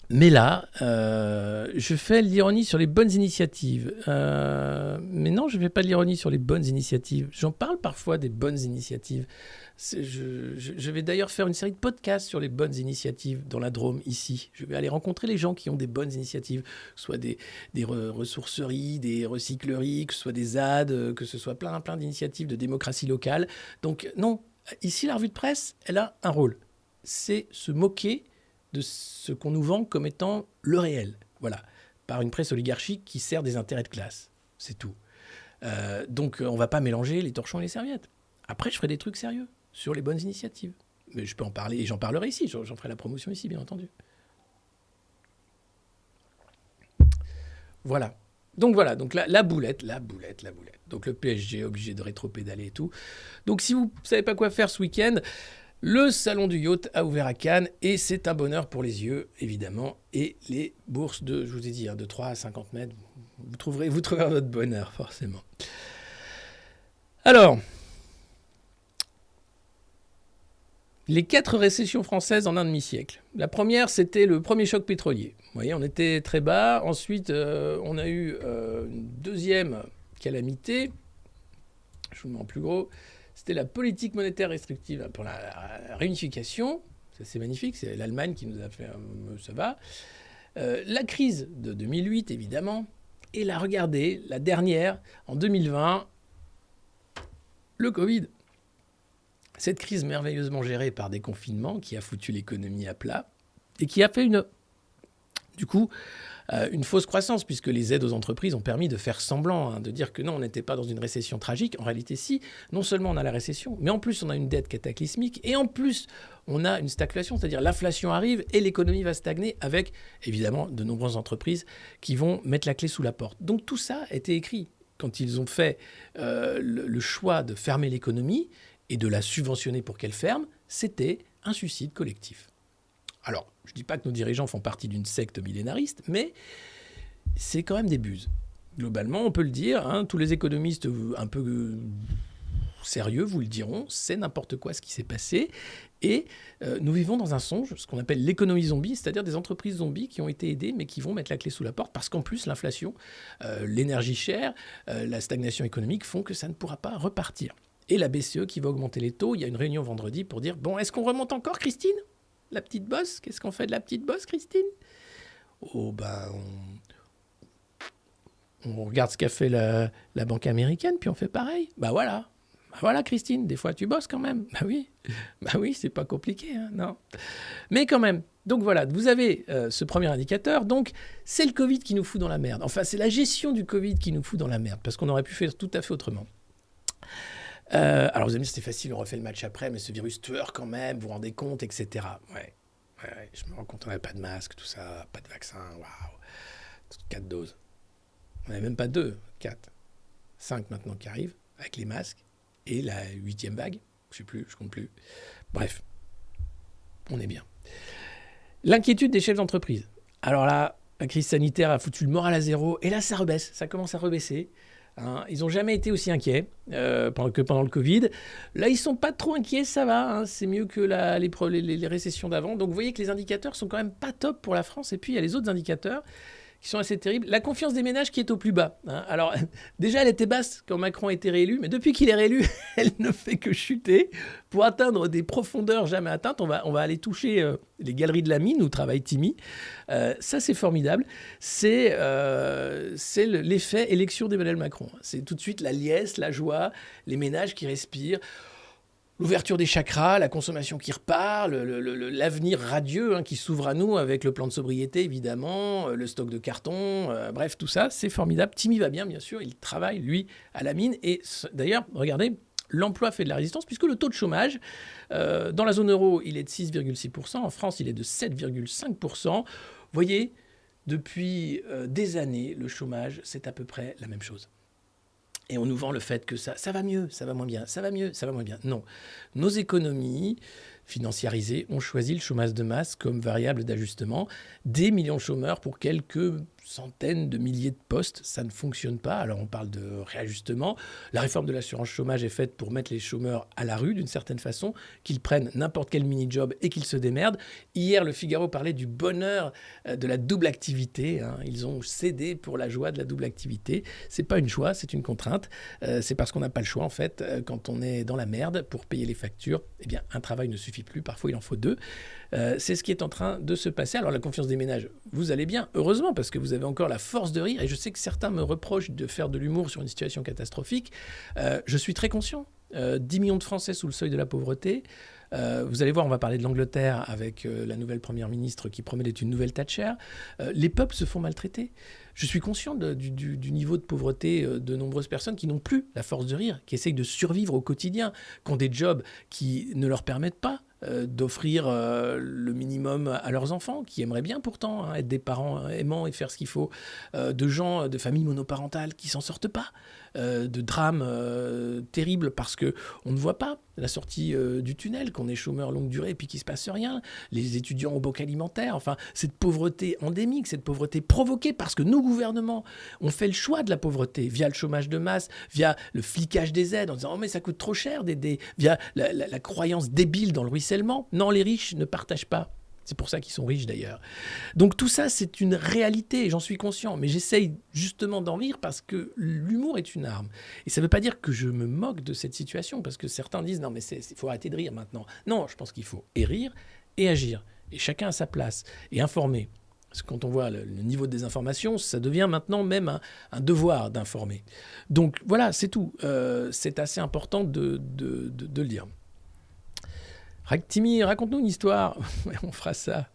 Mais là, je fais l'ironie sur les bonnes initiatives. Mais non, je ne fais pas de l'ironie sur les bonnes initiatives. J'en parle parfois des bonnes initiatives. Je vais d'ailleurs faire une série de podcasts sur les bonnes initiatives dans la Drôme, ici. Je vais aller rencontrer les gens qui ont des bonnes initiatives, que ce soit des ressourceries, des recycleries, que ce soit des ZAD, que ce soit plein d'initiatives de démocratie locale. Donc non, ici, la revue de presse, elle a un rôle. C'est se moquer de ce qu'on nous vend comme étant le réel. Voilà, par une presse oligarchique qui sert des intérêts de classe. C'est tout. Donc, on ne va pas mélanger les torchons et les serviettes. Après, je ferai des trucs sérieux sur les bonnes initiatives. Mais je peux en parler, et j'en parlerai ici. J'en ferai la promotion ici, bien entendu. Voilà. Donc, la boulette. Donc, le PSG est obligé de rétropédaler et tout. Donc, si vous ne savez pas quoi faire ce week-end, le salon du yacht a ouvert à Cannes et c'est un bonheur pour les yeux, évidemment. Et les bourses je vous ai dit, de 3 à 50 mètres, vous trouverez votre bonheur, forcément. Alors, les 4 récessions françaises en un demi-siècle. La première, c'était le premier choc pétrolier. Vous voyez, on était très bas. Ensuite, on a eu une deuxième calamité. Je vous le mets en plus gros. C'était la politique monétaire restrictive pour la réunification. Ça, c'est magnifique. C'est l'Allemagne qui nous a fait ça va. La crise de 2008, évidemment. Et là, regardez, la dernière, en 2020, le Covid. Cette crise merveilleusement gérée par des confinements qui a foutu l'économie à plat et qui a fait une fausse croissance, puisque les aides aux entreprises ont permis de faire semblant, de dire que non, on n'était pas dans une récession tragique. En réalité, si, non seulement on a la récession, mais en plus on a une dette cataclysmique, et en plus on a une stagflation, c'est-à-dire l'inflation arrive et l'économie va stagner, avec évidemment de nombreuses entreprises qui vont mettre la clé sous la porte. Donc tout ça a été écrit quand ils ont fait le choix de fermer l'économie et de la subventionner pour qu'elle ferme. C'était un suicide collectif. Alors, je ne dis pas que nos dirigeants font partie d'une secte millénariste, mais c'est quand même des buses. Globalement, on peut le dire, tous les économistes un peu sérieux vous le diront, c'est n'importe quoi ce qui s'est passé. Et nous vivons dans un songe, ce qu'on appelle l'économie zombie, c'est-à-dire des entreprises zombies qui ont été aidées, mais qui vont mettre la clé sous la porte, parce qu'en plus, l'inflation, l'énergie chère, la stagnation économique font que ça ne pourra pas repartir. Et la BCE qui va augmenter les taux, il y a une réunion vendredi pour dire, bon, est-ce qu'on remonte encore, Christine ? La petite bosse, qu'est-ce qu'on fait de la petite bosse, Christine ? Oh, on regarde ce qu'a fait la banque américaine, puis on fait pareil. Voilà, Christine, des fois tu bosses quand même. Bah oui, c'est pas compliqué, non. Mais quand même, donc voilà, vous avez ce premier indicateur. Donc, c'est le Covid qui nous fout dans la merde. Enfin, c'est la gestion du Covid qui nous fout dans la merde, parce qu'on aurait pu faire tout à fait autrement. Alors vous allez me dire, c'était facile, on refait le match après, mais ce virus tueur quand même, vous vous rendez compte, etc. Ouais, je me rends compte, on n'avait pas de masque, tout ça, pas de vaccin, waouh, 4 doses. On n'avait même pas 2, 4, 5 maintenant qui arrivent, avec les masques, et la 8e vague, je sais plus, je compte plus. Bref, on est bien. L'inquiétude des chefs d'entreprise. Alors là, la crise sanitaire a foutu le moral à zéro, et là ça rebaisse, ça commence à rebaisser. Ils n'ont jamais été aussi inquiets pendant le Covid. Là, ils ne sont pas trop inquiets, ça va. C'est mieux que les récessions d'avant. Donc, vous voyez que les indicateurs sont quand même pas top pour la France. Et puis, il y a les autres indicateurs qui sont assez terribles. La confiance des ménages qui est au plus bas. Alors, déjà, elle était basse quand Macron a été réélu. Mais depuis qu'il est réélu, elle ne fait que chuter pour atteindre des profondeurs jamais atteintes. On va aller toucher les galeries de la mine où travaille Timmy. Ça, c'est formidable. C'est l'effet élection d'Emmanuel Macron. C'est tout de suite la liesse, la joie, les ménages qui respirent, l'ouverture des chakras, la consommation qui repart, l'avenir radieux qui s'ouvre à nous avec le plan de sobriété, évidemment, le stock de carton, bref, tout ça, c'est formidable. Timmy va bien sûr, il travaille, lui, à la mine. Et d'ailleurs, regardez, l'emploi fait de la résistance, puisque le taux de chômage, dans la zone euro, il est de 6,6%, en France, il est de 7,5%. Vous voyez, depuis des années, le chômage, c'est à peu près la même chose. Et on nous vend le fait que ça va mieux, ça va moins bien, ça va mieux, ça va moins bien. Non, nos économies financiarisés ont choisi le chômage de masse comme variable d'ajustement. Des millions de chômeurs pour quelques centaines de milliers de postes, ça ne fonctionne pas. Alors on parle de réajustement. La réforme de l'assurance chômage est faite pour mettre les chômeurs à la rue d'une certaine façon, qu'ils prennent n'importe quel mini-job et qu'ils se démerdent. Hier, le Figaro parlait du bonheur de la double activité. Ils ont cédé pour la joie de la double activité. C'est pas une joie, c'est une contrainte. C'est parce qu'on n'a pas le choix en fait. Quand on est dans la merde pour payer les factures, eh bien un travail ne suffit plus. Parfois, il en faut deux. C'est ce qui est en train de se passer. Alors la confiance des ménages, vous allez bien, heureusement, parce que vous avez encore la force de rire. Et je sais que certains me reprochent de faire de l'humour sur une situation catastrophique. Je suis très conscient. 10 millions de Français sous le seuil de la pauvreté. Vous allez voir, on va parler de l'Angleterre avec la nouvelle première ministre qui promet d'être une nouvelle Thatcher. Les peuples se font maltraiter. Je suis conscient du niveau de pauvreté de nombreuses personnes qui n'ont plus la force de rire, qui essayent de survivre au quotidien, qui ont des jobs qui ne leur permettent pas d'offrir le minimum à leurs enfants, qui aimeraient bien pourtant être des parents aimants et faire ce qu'il faut, de gens, de familles monoparentales qui s'en sortent pas, de drames terribles parce qu'on ne voit pas la sortie du tunnel, qu'on est chômeur longue durée et puis qu'il ne se passe rien, les étudiants au boc alimentaire, enfin cette pauvreté endémique, cette pauvreté provoquée parce que nos gouvernements ont fait le choix de la pauvreté via le chômage de masse, via le flicage des aides en disant « Oh mais ça coûte trop cher d'aider », via la croyance débile dans le ruissellement. Non, les riches ne partagent pas. C'est pour ça qu'ils sont riches d'ailleurs. Donc tout ça, c'est une réalité, j'en suis conscient. Mais j'essaye justement d'en rire parce que l'humour est une arme. Et ça ne veut pas dire que je me moque de cette situation, parce que certains disent « Non, mais il faut arrêter de rire maintenant ». Non, je pense qu'il faut et rire et agir. Et chacun à sa place. Et informer. Parce que quand on voit le niveau de désinformation, ça devient maintenant même un devoir d'informer. Donc voilà, c'est tout. C'est assez important de le dire. Timmy, raconte-nous une histoire. On fera ça.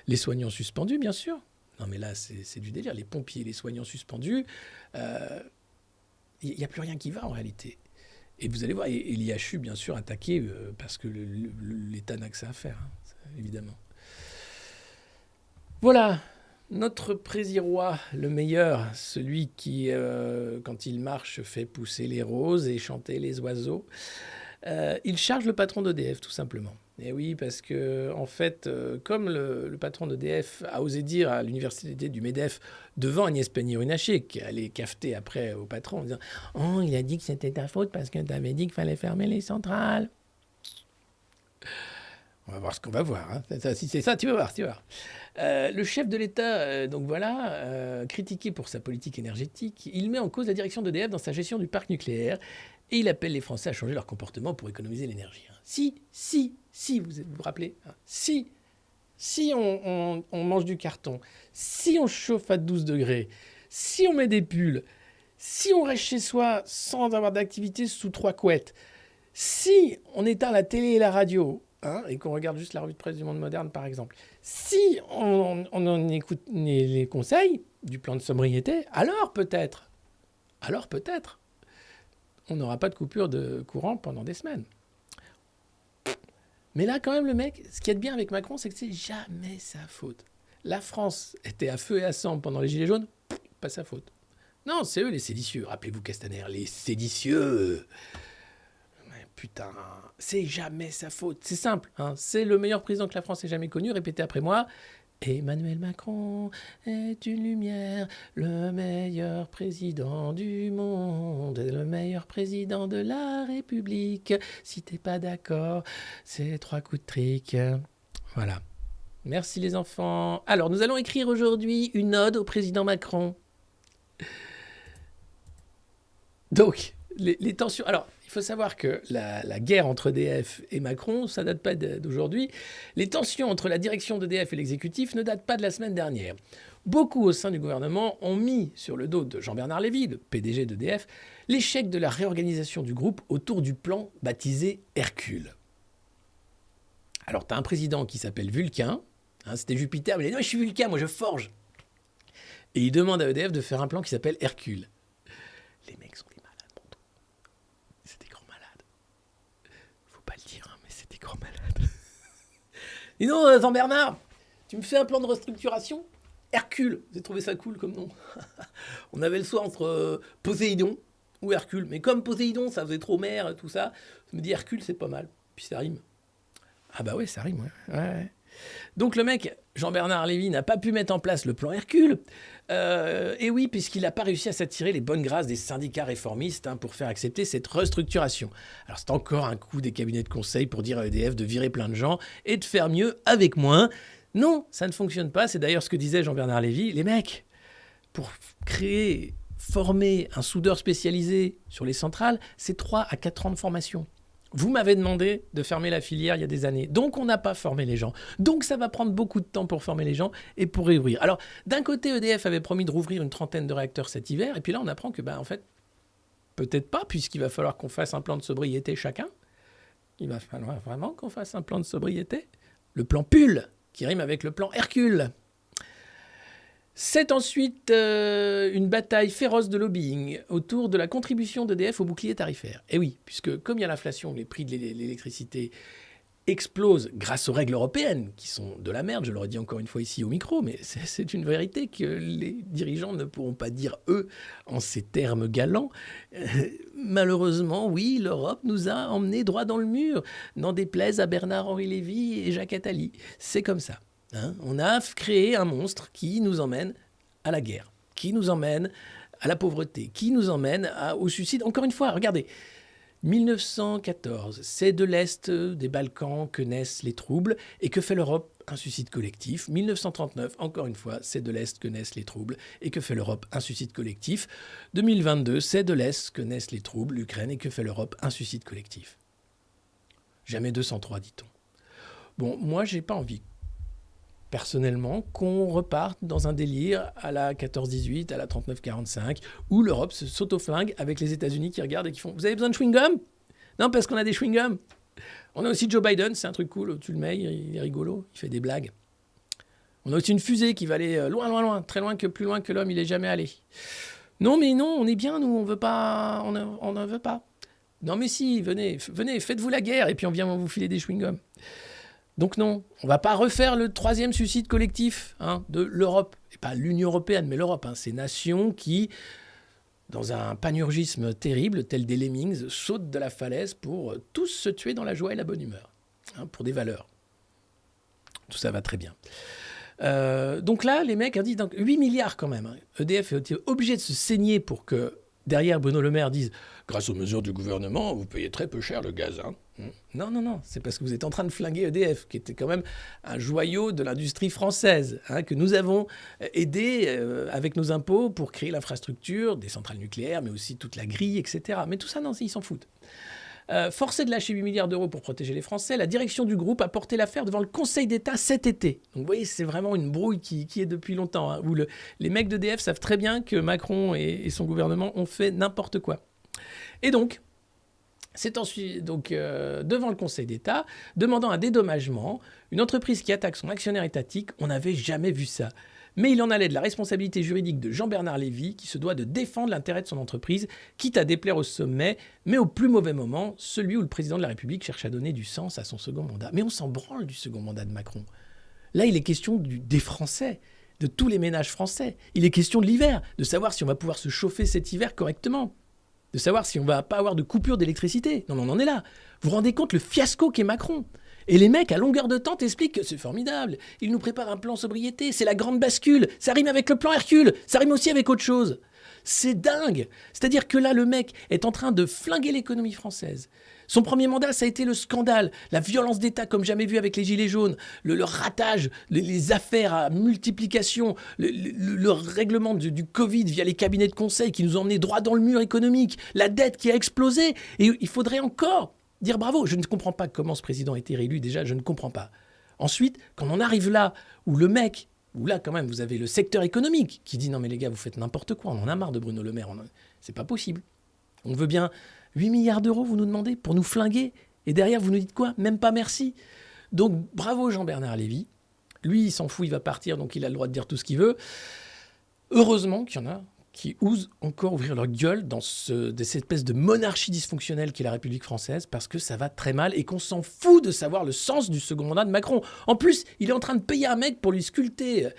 Les soignants suspendus, bien sûr. Non, mais là, c'est du délire. Les pompiers, les soignants suspendus, il n'y a plus rien qui va en réalité. Et vous allez voir, et l'IHU, bien sûr, attaqué parce que l'État n'a que ça à faire, évidemment. Voilà, notre président, le meilleur, celui qui, quand il marche, fait pousser les roses et chanter les oiseaux. Il charge le patron d'EDF, tout simplement. Et oui, parce que, en fait, comme le patron d'EDF a osé dire à l'université du MEDEF, devant Agnès Pannier-Runacher, qui allait cafeter après au patron, en disant « Oh, il a dit que c'était ta faute parce que tu avais dit qu'il fallait fermer les centrales. » On va voir ce qu'on va voir. Si c'est ça, tu vas voir. Le chef de l'État, donc voilà, critiqué pour sa politique énergétique, il met en cause la direction d'EDF dans sa gestion du parc nucléaire et il appelle les Français à changer leur comportement pour économiser l'énergie. Si, vous vous rappelez, si on mange du carton, si on chauffe à 12 degrés, si on met des pulls, si on reste chez soi sans avoir d'activité sous 3 couettes, si on éteint la télé et la radio, et qu'on regarde juste la revue de presse du Monde Moderne, par exemple, si on en écoute les conseils du plan de sobriété, alors peut-être, on n'aura pas de coupure de courant pendant des semaines. Mais là, quand même, le mec, ce qu'il y a de bien avec Macron, c'est que c'est jamais sa faute. La France était à feu et à sang pendant les Gilets jaunes, pas sa faute. Non, c'est eux les séditieux. Rappelez-vous Castaner, les séditieux. Putain, c'est jamais sa faute. C'est simple, c'est le meilleur président que la France ait jamais connu. Répétez après moi. Emmanuel Macron est une lumière, le meilleur président du monde, le meilleur président de la République. Si t'es pas d'accord, c'est 3 coups de trick. Voilà. Merci les enfants. Alors, nous allons écrire aujourd'hui une ode au président Macron. Donc, les tensions... Alors, il faut savoir que la guerre entre EDF et Macron, ça ne date pas d'aujourd'hui. Les tensions entre la direction d'EDF et l'exécutif ne datent pas de la semaine dernière. Beaucoup au sein du gouvernement ont mis sur le dos de Jean-Bernard Lévy, le PDG d'EDF, l'échec de la réorganisation du groupe autour du plan baptisé Hercule. Alors, tu as un président qui s'appelle Vulcain. C'était Jupiter, mais il dit « Non, je suis Vulcain, moi je forge ». Et il demande à EDF de faire un plan qui s'appelle Hercule. Les mecs sont des malades, mon tout. C'est des grands malades. Faut pas le dire, mais c'est des grands malades. Et non, Jean-Bernard, tu me fais un plan de restructuration ? Hercule, vous avez trouvé ça cool comme nom. On avait le choix entre Poséidon ou Hercule. Mais comme Poséidon, ça faisait trop mer et tout ça, je me dis Hercule, c'est pas mal. Puis ça rime. Ah bah oui, ça rime, ouais. Donc le mec, Jean-Bernard Lévy, n'a pas pu mettre en place le plan Hercule. Et oui, puisqu'il n'a pas réussi à s'attirer les bonnes grâces des syndicats réformistes pour faire accepter cette restructuration. Alors c'est encore un coup des cabinets de conseil pour dire à EDF de virer plein de gens et de faire mieux avec moins. Non, ça ne fonctionne pas. C'est d'ailleurs ce que disait Jean-Bernard Lévy. Les mecs, pour former un soudeur spécialisé sur les centrales, c'est 3 à 4 ans de formation. Vous m'avez demandé de fermer la filière il y a des années. Donc, on n'a pas formé les gens. Donc, ça va prendre beaucoup de temps pour former les gens et pour réouvrir. Alors, d'un côté, EDF avait promis de rouvrir une 30aine de réacteurs cet hiver. Et puis là, on apprend que, en fait, peut-être pas, puisqu'il va falloir qu'on fasse un plan de sobriété chacun. Il va falloir vraiment qu'on fasse un plan de sobriété. Le plan PUL, qui rime avec le plan Hercule. C'est ensuite une bataille féroce de lobbying autour de la contribution d'EDF au bouclier tarifaire. Et oui, puisque comme il y a l'inflation, les prix de l'électricité explosent grâce aux règles européennes, qui sont de la merde, je l'aurais dit encore une fois ici au micro, mais c'est une vérité que les dirigeants ne pourront pas dire, eux, en ces termes galants. Malheureusement, oui, l'Europe nous a emmenés droit dans le mur, n'en déplaise à Bernard-Henri Lévy et Jacques Attali. C'est comme ça. On a créé un monstre qui nous emmène à la guerre, qui nous emmène à la pauvreté, qui nous emmène au suicide. Encore une fois, regardez, 1914, c'est de l'Est des Balkans que naissent les troubles et que fait l'Europe? Un suicide collectif. 1939, encore une fois, c'est de l'Est que naissent les troubles et que fait l'Europe? Un suicide collectif. 2022, c'est de l'Est que naissent les troubles, l'Ukraine, et que fait l'Europe? Un suicide collectif. Jamais 203, dit-on. Bon, moi, j'ai pas envie, personnellement, qu'on reparte dans un délire à la 14-18, à la 39-45, où l'Europe s'autoflingue avec les États-Unis qui regardent et qui font « Vous avez besoin de chewing-gum ?» Non, parce qu'on a des chewing-gums. On a aussi Joe Biden, c'est un truc cool, tu le mets, il est rigolo, il fait des blagues. On a aussi une fusée qui va aller loin, loin, loin, très loin, plus loin que l'homme, il est jamais allé. Non, mais non, on est bien, nous, on veut pas, on n'en veut pas. Non, mais si, venez, faites-vous la guerre, et puis on vient vous filer des chewing-gums. Donc non, on ne va pas refaire le 3e suicide collectif de l'Europe. Et pas l'Union européenne, mais l'Europe. Ces nations qui, dans un panurgisme terrible, tel des lemmings, sautent de la falaise pour tous se tuer dans la joie et la bonne humeur. Pour des valeurs. Tout ça va très bien. Donc là, les mecs ont dit 8 milliards quand même. EDF est obligé de se saigner pour que, derrière, Bruno Le Maire dise « Grâce aux mesures du gouvernement, vous payez très peu cher le gaz. » Non, c'est parce que vous êtes en train de flinguer EDF, qui était quand même un joyau de l'industrie française, que nous avons aidé avec nos impôts pour créer l'infrastructure, des centrales nucléaires, mais aussi toute la grille, etc. Mais tout ça, non, ils s'en foutent. Forcé de lâcher 8 milliards d'euros pour protéger les Français, la direction du groupe a porté l'affaire devant le Conseil d'État cet été. Donc vous voyez, c'est vraiment une brouille qui est depuis longtemps, où les mecs d'EDF savent très bien que Macron et son gouvernement ont fait n'importe quoi. Et donc, c'est ensuite devant le Conseil d'État, demandant un dédommagement, une entreprise qui attaque son actionnaire étatique, on n'avait jamais vu ça. Mais il en allait de la responsabilité juridique de Jean-Bernard Lévy, qui se doit de défendre l'intérêt de son entreprise, quitte à déplaire au sommet, mais au plus mauvais moment, celui où le président de la République cherche à donner du sens à son second mandat. Mais on s'en branle du second mandat de Macron. Là, il est question des Français, de tous les ménages français. Il est question de l'hiver, de savoir si on va pouvoir se chauffer cet hiver correctement, de savoir si on va pas avoir de coupure d'électricité. Non, mais on en est là. Vous vous rendez compte le fiasco qu'est Macron ? Et les mecs, à longueur de temps, t'expliquent que c'est formidable. Ils nous préparent un plan sobriété. C'est la grande bascule. Ça rime avec le plan Hercule. Ça rime aussi avec autre chose. C'est dingue. C'est-à-dire que là, le mec est en train de flinguer l'économie française. Son premier mandat, ça a été le scandale, la violence d'État comme jamais vu avec les Gilets jaunes, le ratage, les affaires à multiplication, le règlement du Covid via les cabinets de conseil qui nous ont emmenés droit dans le mur économique, la dette qui a explosé. Et il faudrait encore dire bravo. Je ne comprends pas comment ce président a été réélu, déjà, je ne comprends pas. Ensuite, quand on arrive là, où le mec, où là, quand même, vous avez le secteur économique qui dit « Non, mais les gars, vous faites n'importe quoi, on en a marre de Bruno Le Maire, c'est pas possible. On veut bien 8 milliards d'euros, vous nous demandez, pour nous flinguer, et derrière, vous nous dites quoi? Même pas merci. » Donc, bravo Jean-Bernard Lévy. Lui, il s'en fout, il va partir, donc il a le droit de dire tout ce qu'il veut. Heureusement qu'il y en a qui osent encore ouvrir leur gueule dans cette espèce de monarchie dysfonctionnelle qu'est la République française, parce que ça va très mal et qu'on s'en fout de savoir le sens du second mandat de Macron. En plus, il est en train de payer un mec pour lui sculpter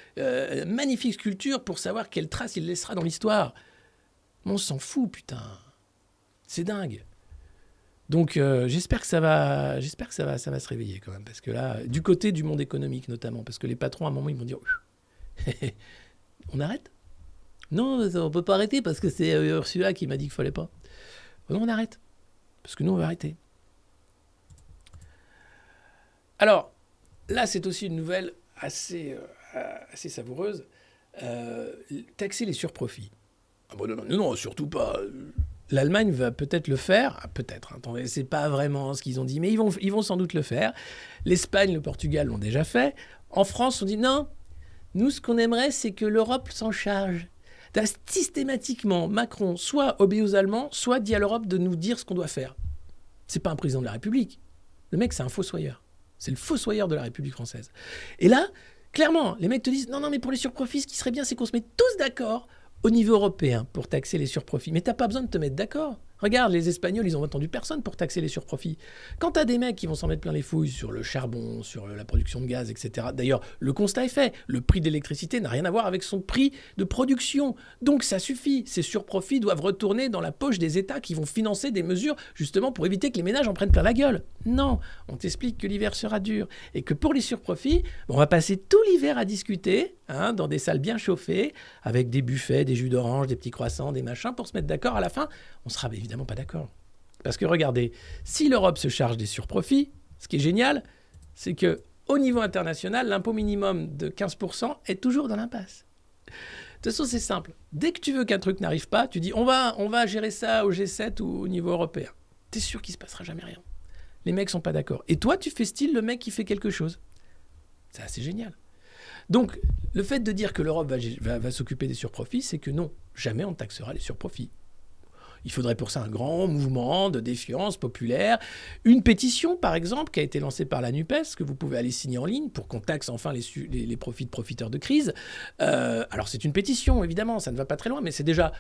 magnifique sculpture pour savoir quelle trace il laissera dans l'histoire. On s'en fout, putain. C'est dingue. Donc j'espère que ça va se réveiller quand même, parce que là, du côté du monde économique notamment, parce que les patrons à un moment ils vont dire on arrête ? Non, on peut pas arrêter parce que c'est Ursula qui m'a dit qu'il fallait pas. Non, on arrête, parce que nous on va arrêter. Alors là, c'est aussi une nouvelle assez savoureuse. Taxer les surprofits. Ah bon, non, surtout pas. L'Allemagne va peut-être le faire. Ah, peut-être. Attendez, c'est pas vraiment ce qu'ils ont dit, mais ils vont sans doute le faire. L'Espagne, le Portugal l'ont déjà fait. En France, on dit non. Nous, ce qu'on aimerait, c'est que l'Europe s'en charge. Systématiquement, Macron soit obéit aux Allemands, soit dit à l'Europe de nous dire ce qu'on doit faire. C'est pas un président de la République. Le mec, c'est un fossoyeur. C'est le fossoyeur de la République française. Et là, clairement, les mecs te disent non, mais pour les surprofits, ce qui serait bien, c'est qu'on se mette tous d'accord au niveau européen pour taxer les surprofits. Mais t'as pas besoin de te mettre d'accord. Regarde, les Espagnols, ils ont entendu personne pour taxer les surprofits. Quand t'as des mecs qui vont s'en mettre plein les fouilles sur le charbon, sur la production de gaz, etc. D'ailleurs, le constat est fait. Le prix de l'électricité n'a rien à voir avec son prix de production. Donc ça suffit. Ces surprofits doivent retourner dans la poche des États qui vont financer des mesures justement pour éviter que les ménages en prennent plein la gueule. Non, on t'explique que l'hiver sera dur et que pour les surprofits, on va passer tout l'hiver à discuter dans des salles bien chauffées avec des buffets, des jus d'orange, des petits croissants, des machins pour se mettre d'accord. À la fin, on sera évidemment pas d'accord. Parce que regardez, si l'Europe se charge des surprofits, ce qui est génial, c'est que au niveau international, l'impôt minimum de 15% est toujours dans l'impasse. De toute façon, c'est simple. Dès que tu veux qu'un truc n'arrive pas, tu dis on va gérer ça au G7 ou au niveau européen. T'es sûr qu'il se passera jamais rien. Les mecs sont pas d'accord. Et toi, tu fais style le mec qui fait quelque chose. C'est assez génial. Donc, le fait de dire que l'Europe va s'occuper des surprofits, c'est que non, jamais on ne taxera les surprofits. Il faudrait pour ça un grand mouvement de défiance populaire. Une pétition, par exemple, qui a été lancée par la NUPES, que vous pouvez aller signer en ligne pour qu'on taxe enfin les profits de profiteurs de crise. Alors, c'est une pétition, évidemment, ça ne va pas très loin, mais c'est déjà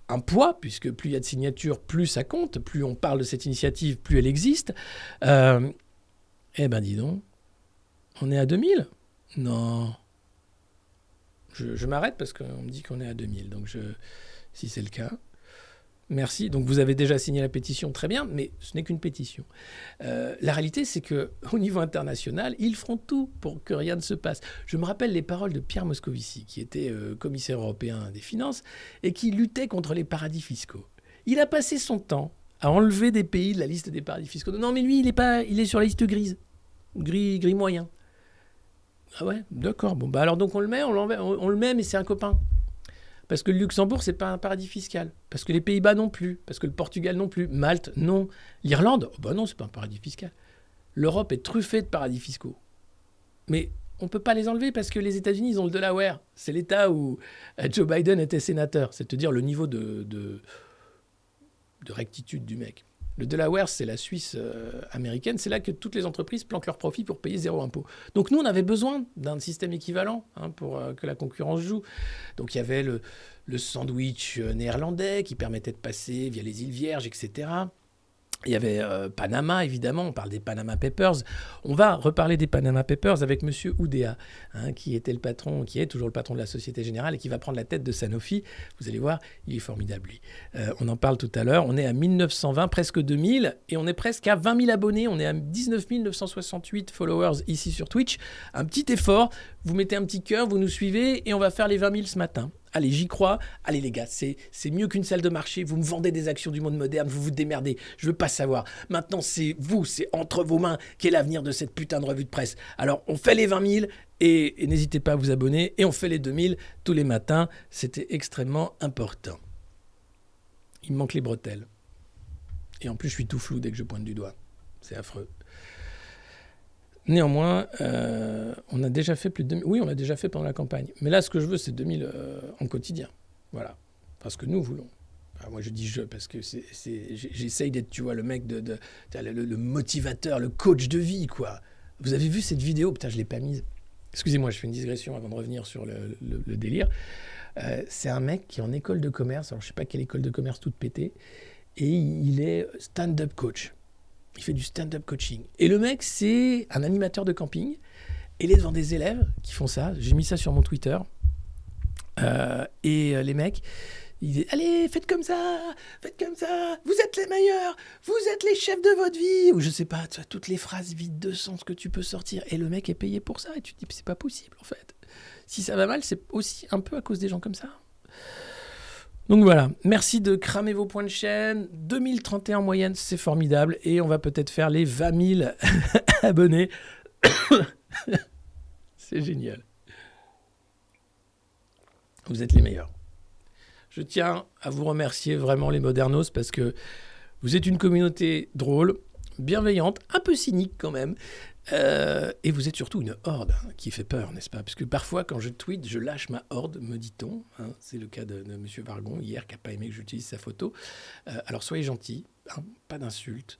un poids, puisque plus il y a de signatures, plus ça compte, plus on parle de cette initiative, plus elle existe. Eh ben, dis donc, on est à 2000 ? Non. Je m'arrête parce qu'on me dit qu'on est à 2000, donc si c'est le cas... Merci. Donc, vous avez déjà signé la pétition, très bien, mais ce n'est qu'une pétition. La réalité, c'est qu'au niveau international, ils feront tout pour que rien ne se passe. Je me rappelle les paroles de Pierre Moscovici, qui était commissaire européen des finances et qui luttait contre les paradis fiscaux. Il a passé son temps à enlever des pays de la liste des paradis fiscaux. Non, mais lui, il est sur la liste grise. Gris moyen. Ah ouais, d'accord. Bon, alors donc on le met, mais c'est un copain. Parce que le Luxembourg, c'est pas un paradis fiscal. Parce que les Pays-Bas non plus. Parce que le Portugal non plus. Malte, non. L'Irlande, non, c'est pas un paradis fiscal. L'Europe est truffée de paradis fiscaux. Mais on peut pas les enlever parce que les États-Unis, ils ont le Delaware. C'est l'État où Joe Biden était sénateur. C'est te dire le niveau de rectitude du mec. Le Delaware, c'est la Suisse américaine. C'est là que toutes les entreprises planquent leurs profits pour payer zéro impôt. Donc nous, on avait besoin d'un système équivalent pour que la concurrence joue. Donc il y avait le sandwich néerlandais qui permettait de passer via les îles Vierges, etc. Il y avait Panama, évidemment, on parle des Panama Papers. On va reparler des Panama Papers avec M. Oudéa, qui était le patron, qui est toujours le patron de la Société Générale et qui va prendre la tête de Sanofi. Vous allez voir, il est formidable, lui. On en parle tout à l'heure. On est à 1920, presque 2000, et on est presque à 20 000 abonnés. On est à 19 968 followers ici sur Twitch. Un petit effort, vous mettez un petit cœur, vous nous suivez, et on va faire les 20 000 ce matin. Allez, j'y crois. Allez les gars, c'est mieux qu'une salle de marché. Vous me vendez des actions du monde moderne, vous vous démerdez. Je veux pas savoir. Maintenant, c'est entre vos mains qu'est l'avenir de cette putain de revue de presse. Alors, on fait les 20 000 et n'hésitez pas à vous abonner. Et on fait les 2000 tous les matins. C'était extrêmement important. Il me manque les bretelles. Et en plus, je suis tout flou dès que je pointe du doigt. C'est affreux. Néanmoins, on a déjà fait plus de 2000. Oui, on l'a déjà fait pendant la campagne. Mais là, ce que je veux, c'est 2000 en quotidien. Voilà. Parce que nous voulons. Enfin, moi, je dis je parce que j'essaye d'être, tu vois, le mec le motivateur, le coach de vie, quoi. Vous avez vu cette vidéo? Putain, je ne l'ai pas mise. Excusez-moi, je fais une digression avant de revenir sur le délire. C'est un mec qui est en école de commerce. Alors, je ne sais pas quelle école de commerce toute pétée. Et il est stand-up coach. Il fait du stand-up coaching. Et le mec, c'est un animateur de camping. Il est devant des élèves qui font ça. J'ai mis ça sur mon Twitter. Et les mecs, Il dit, allez, faites comme ça, vous êtes les meilleurs, vous êtes les chefs de votre vie, ou je sais pas, tu vois, toutes les phrases vides de sens que tu peux sortir, et le mec est payé pour ça, et tu te dis, c'est pas possible en fait. Si ça va mal, c'est aussi un peu à cause des gens comme ça. Donc voilà, merci de cramer vos points de chaîne, 2031 en moyenne, c'est formidable, et on va peut-être faire les 20 000 abonnés. C'est génial. Vous êtes les meilleurs. Je tiens à vous remercier vraiment les Modernos parce que vous êtes une communauté drôle, bienveillante, un peu cynique quand même. Et vous êtes surtout une horde qui fait peur, n'est-ce pas? Parce que parfois, quand je tweete, je lâche ma horde, me dit-on. Hein, c'est le cas de M. Vargon, hier, qui n'a pas aimé que j'utilise sa photo. Alors soyez gentils, hein, pas d'insultes,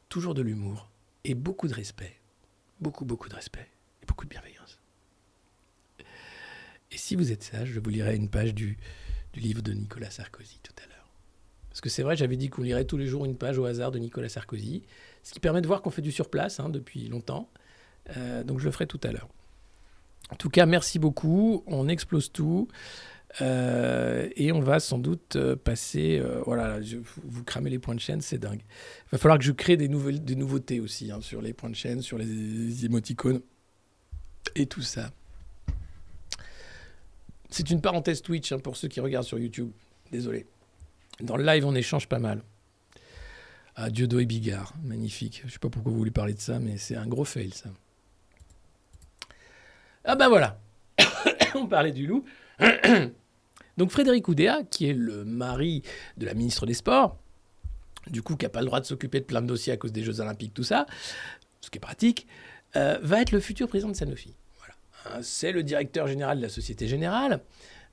toujours de l'humour et beaucoup de respect. Beaucoup de respect et beaucoup de bienveillance. Et si vous êtes sage, je vous lirai une page du livre de Nicolas Sarkozy tout à l'heure. Parce que c'est vrai, j'avais dit qu'on lirait tous les jours une page au hasard de Nicolas Sarkozy, ce qui permet de voir qu'on fait du surplace depuis longtemps. Donc je le ferai tout à l'heure. En tout cas, merci beaucoup. On explose tout. Et on va sans doute passer... voilà, vous cramez les points de chaîne, c'est dingue. Il va falloir que je crée des nouveautés aussi sur les points de chaîne, sur les émoticônes et tout ça. C'est une parenthèse Twitch pour ceux qui regardent sur YouTube. Désolé. Dans le live, on échange pas mal. Ah, Dieudo et Bigard, magnifique. Je sais pas pourquoi vous voulez parler de ça, mais c'est un gros fail, ça. Ah ben voilà. On parlait du loup. Donc Frédéric Oudéa, qui est le mari de la ministre des Sports, du coup, qui n'a pas le droit de s'occuper de plein de dossiers à cause des Jeux Olympiques, tout ça, ce qui est pratique, va être le futur président de Sanofi. C'est le directeur général de la Société Générale.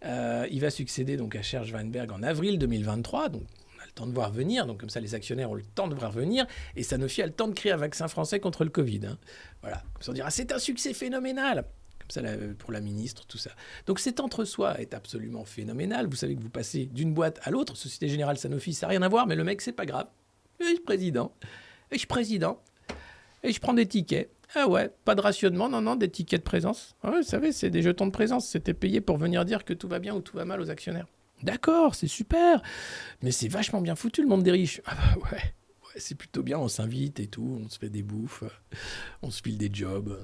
Il va succéder donc à Serge Weinberg en avril 2023. Donc, on a le temps de voir venir. Donc, comme ça, les actionnaires ont le temps de voir venir. Et Sanofi a le temps de créer un vaccin français contre le Covid. Voilà. Comme ça, on dira, c'est un succès phénoménal. Comme ça, pour la ministre, tout ça. Donc, cet entre-soi est absolument phénoménal. Vous savez que vous passez d'une boîte à l'autre. Société Générale, Sanofi, ça n'a rien à voir. Mais le mec, c'est pas grave. Et je suis président. Et je prends des tickets. Ah ouais, pas de rationnement, non, des tickets de présence. Ah ouais, vous savez, c'est des jetons de présence. C'était payé pour venir dire que tout va bien ou tout va mal aux actionnaires. D'accord, c'est super. Mais c'est vachement bien foutu, le monde des riches. Ah bah ouais, c'est plutôt bien. On s'invite et tout, on se fait des bouffes, on se file des jobs,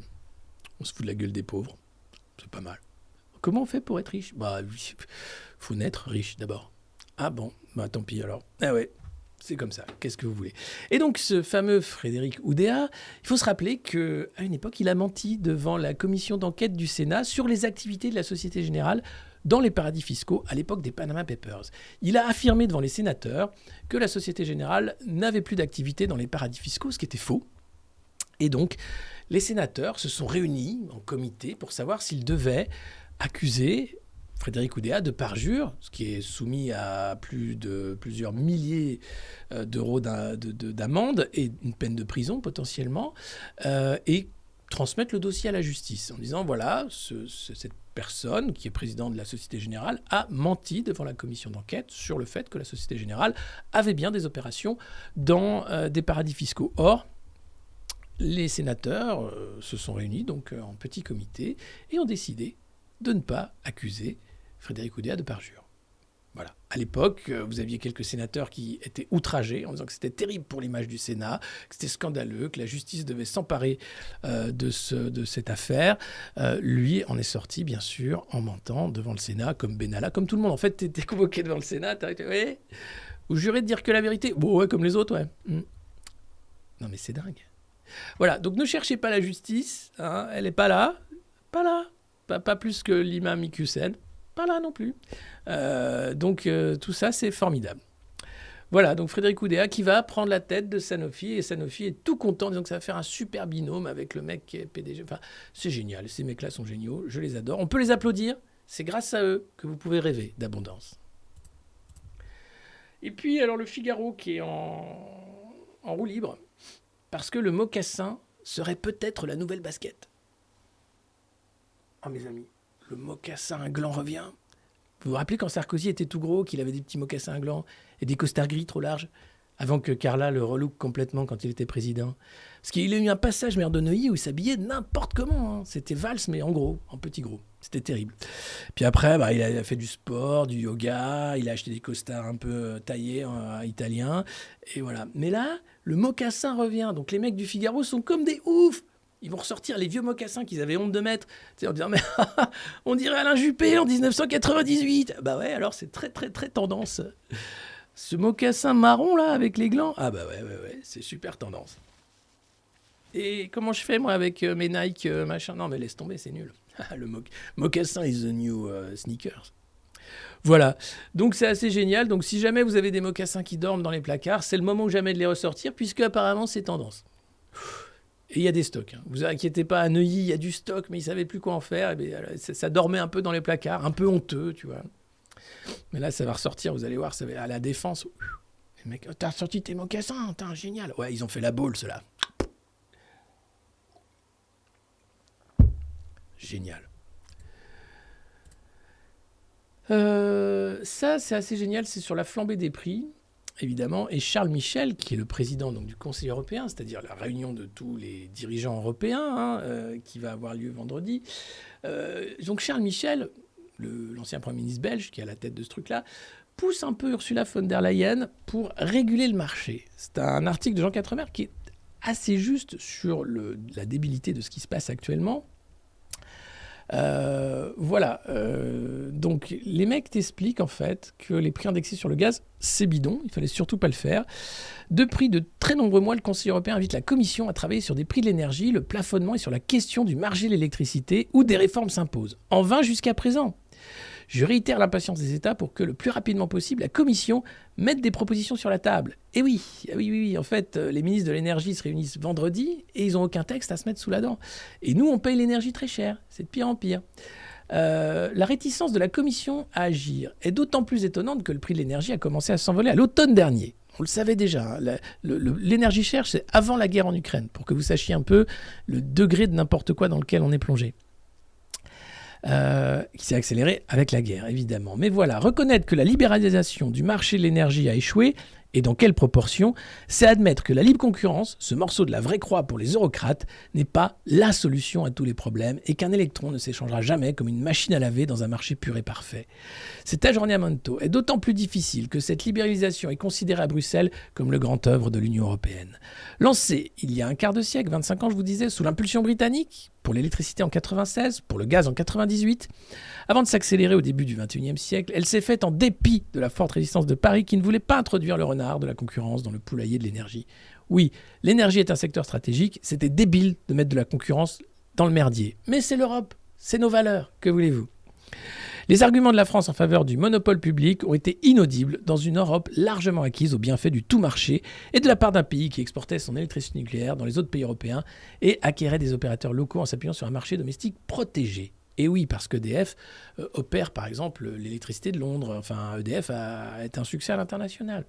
on se fout de la gueule des pauvres. C'est pas mal. Comment on fait pour être riche? Bah, faut naître riche d'abord. Ah bon, bah tant pis alors. Ah ouais. C'est comme ça, qu'est-ce que vous voulez. Et donc, ce fameux Frédéric Oudéa, il faut se rappeler qu'à une époque, il a menti devant la commission d'enquête du Sénat sur les activités de la Société Générale dans les paradis fiscaux à l'époque des Panama Papers. Il a affirmé devant les sénateurs que la Société Générale n'avait plus d'activité dans les paradis fiscaux, ce qui était faux. Et donc, les sénateurs se sont réunis en comité pour savoir s'ils devaient accuser Frédéric Oudéa de parjure, ce qui est soumis à plusieurs milliers d'euros d'amende et une peine de prison potentiellement, et transmettre le dossier à la justice en disant voilà, cette personne qui est président de la Société Générale a menti devant la commission d'enquête sur le fait que la Société Générale avait bien des opérations dans des paradis fiscaux. Or, les sénateurs se sont réunis donc en petit comité et ont décidé de ne pas accuser Frédéric Oudéa de parjure. Voilà. À l'époque, vous aviez quelques sénateurs qui étaient outragés en disant que c'était terrible pour l'image du Sénat, que c'était scandaleux, que la justice devait s'emparer de cette affaire. Lui en est sorti, bien sûr, en mentant devant le Sénat, comme Benalla, comme tout le monde. En fait, tu étais convoqué devant le Sénat, ouais, vous jurez de dire que la vérité? Bon, ouais, comme les autres, ouais. Non, mais c'est dingue. Voilà, donc ne cherchez pas la justice, hein, elle n'est pas là. Pas plus que l'imam Iqiyoussen. Pas là non plus. Donc tout ça, c'est formidable. Voilà, donc Frédéric Oudéa qui va prendre la tête de Sanofi, et Sanofi est tout content, en disant que ça va faire un super binôme avec le mec qui est PDG. Enfin, c'est génial, ces mecs-là sont géniaux, je les adore. On peut les applaudir, c'est grâce à eux que vous pouvez rêver d'abondance. Et puis, alors le Figaro qui est en roue libre, parce que le mocassin serait peut-être la nouvelle basket. Ah, mes amis, le mocassin à gland revient. Vous vous rappelez quand Sarkozy était tout gros, qu'il avait des petits mocassins à gland et des costards gris trop larges? avant que Carla le relook complètement quand il était président. Parce qu'il a eu un passage maire de Neuilly où il s'habillait n'importe comment. Hein. C'était valse, mais en gros, en petit gros. C'était terrible. Puis après, il a fait du sport, du yoga, il a acheté des costards un peu taillés italiens. Et voilà. Mais là, le mocassin revient. Donc les mecs du Figaro sont comme des oufs. Ils vont ressortir les vieux mocassins qu'ils avaient honte de mettre. Tu sais, en disant, mais on dirait Alain Juppé en 1998. Bah ouais, alors c'est très, très, très tendance. Ce mocassin marron, là, avec les glands. Ah bah ouais, c'est super tendance. Et comment je fais, moi, avec mes Nike, machin? Non, mais laisse tomber, c'est nul. Le mocassin is the new sneakers. Voilà. Donc, c'est assez génial. Donc, si jamais vous avez des mocassins qui dorment dans les placards, c'est le moment ou jamais de les ressortir, puisque apparemment, c'est tendance. Et il y a des stocks. Hein. Vous inquiétez pas, à Neuilly, il y a du stock, mais ils ne savaient plus quoi en faire. Et bien, ça dormait un peu dans les placards, un peu honteux, tu vois. Mais là, ça va ressortir, vous allez voir, ça va à la Défense. Les mecs, t'as sorti tes mocassins, t'es génial. Ouais, ils ont fait la boule, ceux-là. Génial. Ça, c'est assez génial, c'est sur la flambée des prix, évidemment. Et Charles Michel, qui est le président donc, du Conseil européen, c'est-à-dire la réunion de tous les dirigeants européens, qui va avoir lieu vendredi. Donc Charles Michel, l'ancien Premier ministre belge, qui est à la tête de ce truc-là, pousse un peu Ursula von der Leyen pour réguler le marché. C'est un article de Jean Quatremer qui est assez juste sur la débilité de ce qui se passe actuellement. Voilà. Donc, les mecs t'expliquent en fait que les prix indexés sur le gaz, c'est bidon. Il fallait surtout pas le faire. Depuis de très nombreux mois, le Conseil européen invite la Commission à travailler sur des prix de l'énergie, le plafonnement et sur la question du marché de l'électricité où des réformes s'imposent. En vain jusqu'à présent. Je réitère l'impatience des États pour que le plus rapidement possible, la Commission mette des propositions sur la table. Et oui. En fait, les ministres de l'énergie se réunissent vendredi et ils n'ont aucun texte à se mettre sous la dent. Et nous, on paye l'énergie très cher. C'est de pire en pire. La réticence de la Commission à agir est d'autant plus étonnante que le prix de l'énergie a commencé à s'envoler à l'automne dernier. On le savait déjà. Hein. L'énergie chère, c'est avant la guerre en Ukraine, pour que vous sachiez un peu le degré de n'importe quoi dans lequel on est plongé. Qui s'est accéléré avec la guerre, évidemment. Mais voilà, reconnaître que la libéralisation du marché de l'énergie a échoué, et dans quelle proportion, c'est admettre que la libre concurrence, ce morceau de la vraie croix pour les eurocrates, n'est pas la solution à tous les problèmes, et qu'un électron ne s'échangera jamais comme une machine à laver dans un marché pur et parfait. Cet aggiornamento est d'autant plus difficile que cette libéralisation est considérée à Bruxelles comme le grand œuvre de l'Union européenne. Lancée il y a un quart de siècle, 25 ans je vous disais, sous l'impulsion britannique, pour l'électricité en 96, pour le gaz en 98, avant de s'accélérer au début du XXIe siècle, elle s'est faite en dépit de la forte résistance de Paris qui ne voulait pas introduire le renard de la concurrence dans le poulailler de l'énergie. Oui, l'énergie est un secteur stratégique, c'était débile de mettre de la concurrence dans le merdier. Mais c'est l'Europe, c'est nos valeurs, que voulez-vous ? Les arguments de la France en faveur du monopole public ont été inaudibles dans une Europe largement acquise au bienfait du tout marché et de la part d'un pays qui exportait son électricité nucléaire dans les autres pays européens et acquérait des opérateurs locaux en s'appuyant sur un marché domestique protégé. Et oui, parce qu'EDF opère par exemple l'électricité de Londres. Enfin, EDF est un succès à l'international.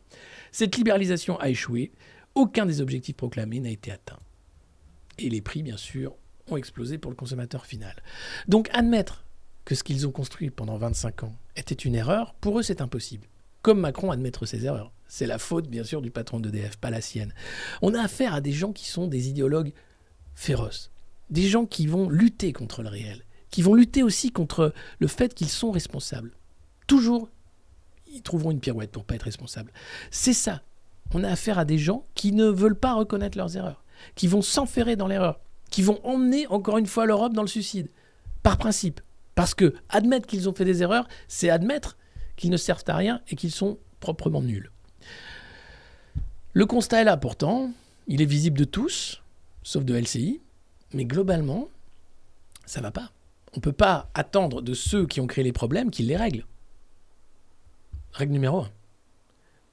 Cette libéralisation a échoué. Aucun des objectifs proclamés n'a été atteint. Et les prix, bien sûr, ont explosé pour le consommateur final. Donc admettre que ce qu'ils ont construit pendant 25 ans était une erreur, pour eux c'est impossible. Comme Macron admettre ses erreurs. C'est la faute bien sûr du patron d'EDF, pas la sienne. On a affaire à des gens qui sont des idéologues féroces. Des gens qui vont lutter contre le réel. Qui vont lutter aussi contre le fait qu'ils sont responsables. Toujours, ils trouveront une pirouette pour ne pas être responsables. C'est ça. On a affaire à des gens qui ne veulent pas reconnaître leurs erreurs, qui vont s'enferrer dans l'erreur, qui vont emmener encore une fois l'Europe dans le suicide, par principe. Parce que admettre qu'ils ont fait des erreurs, c'est admettre qu'ils ne servent à rien et qu'ils sont proprement nuls. Le constat est là pourtant, il est visible de tous, sauf de LCI, mais globalement, ça ne va pas. On ne peut pas attendre de ceux qui ont créé les problèmes qu'ils les règlent. Règle numéro 1.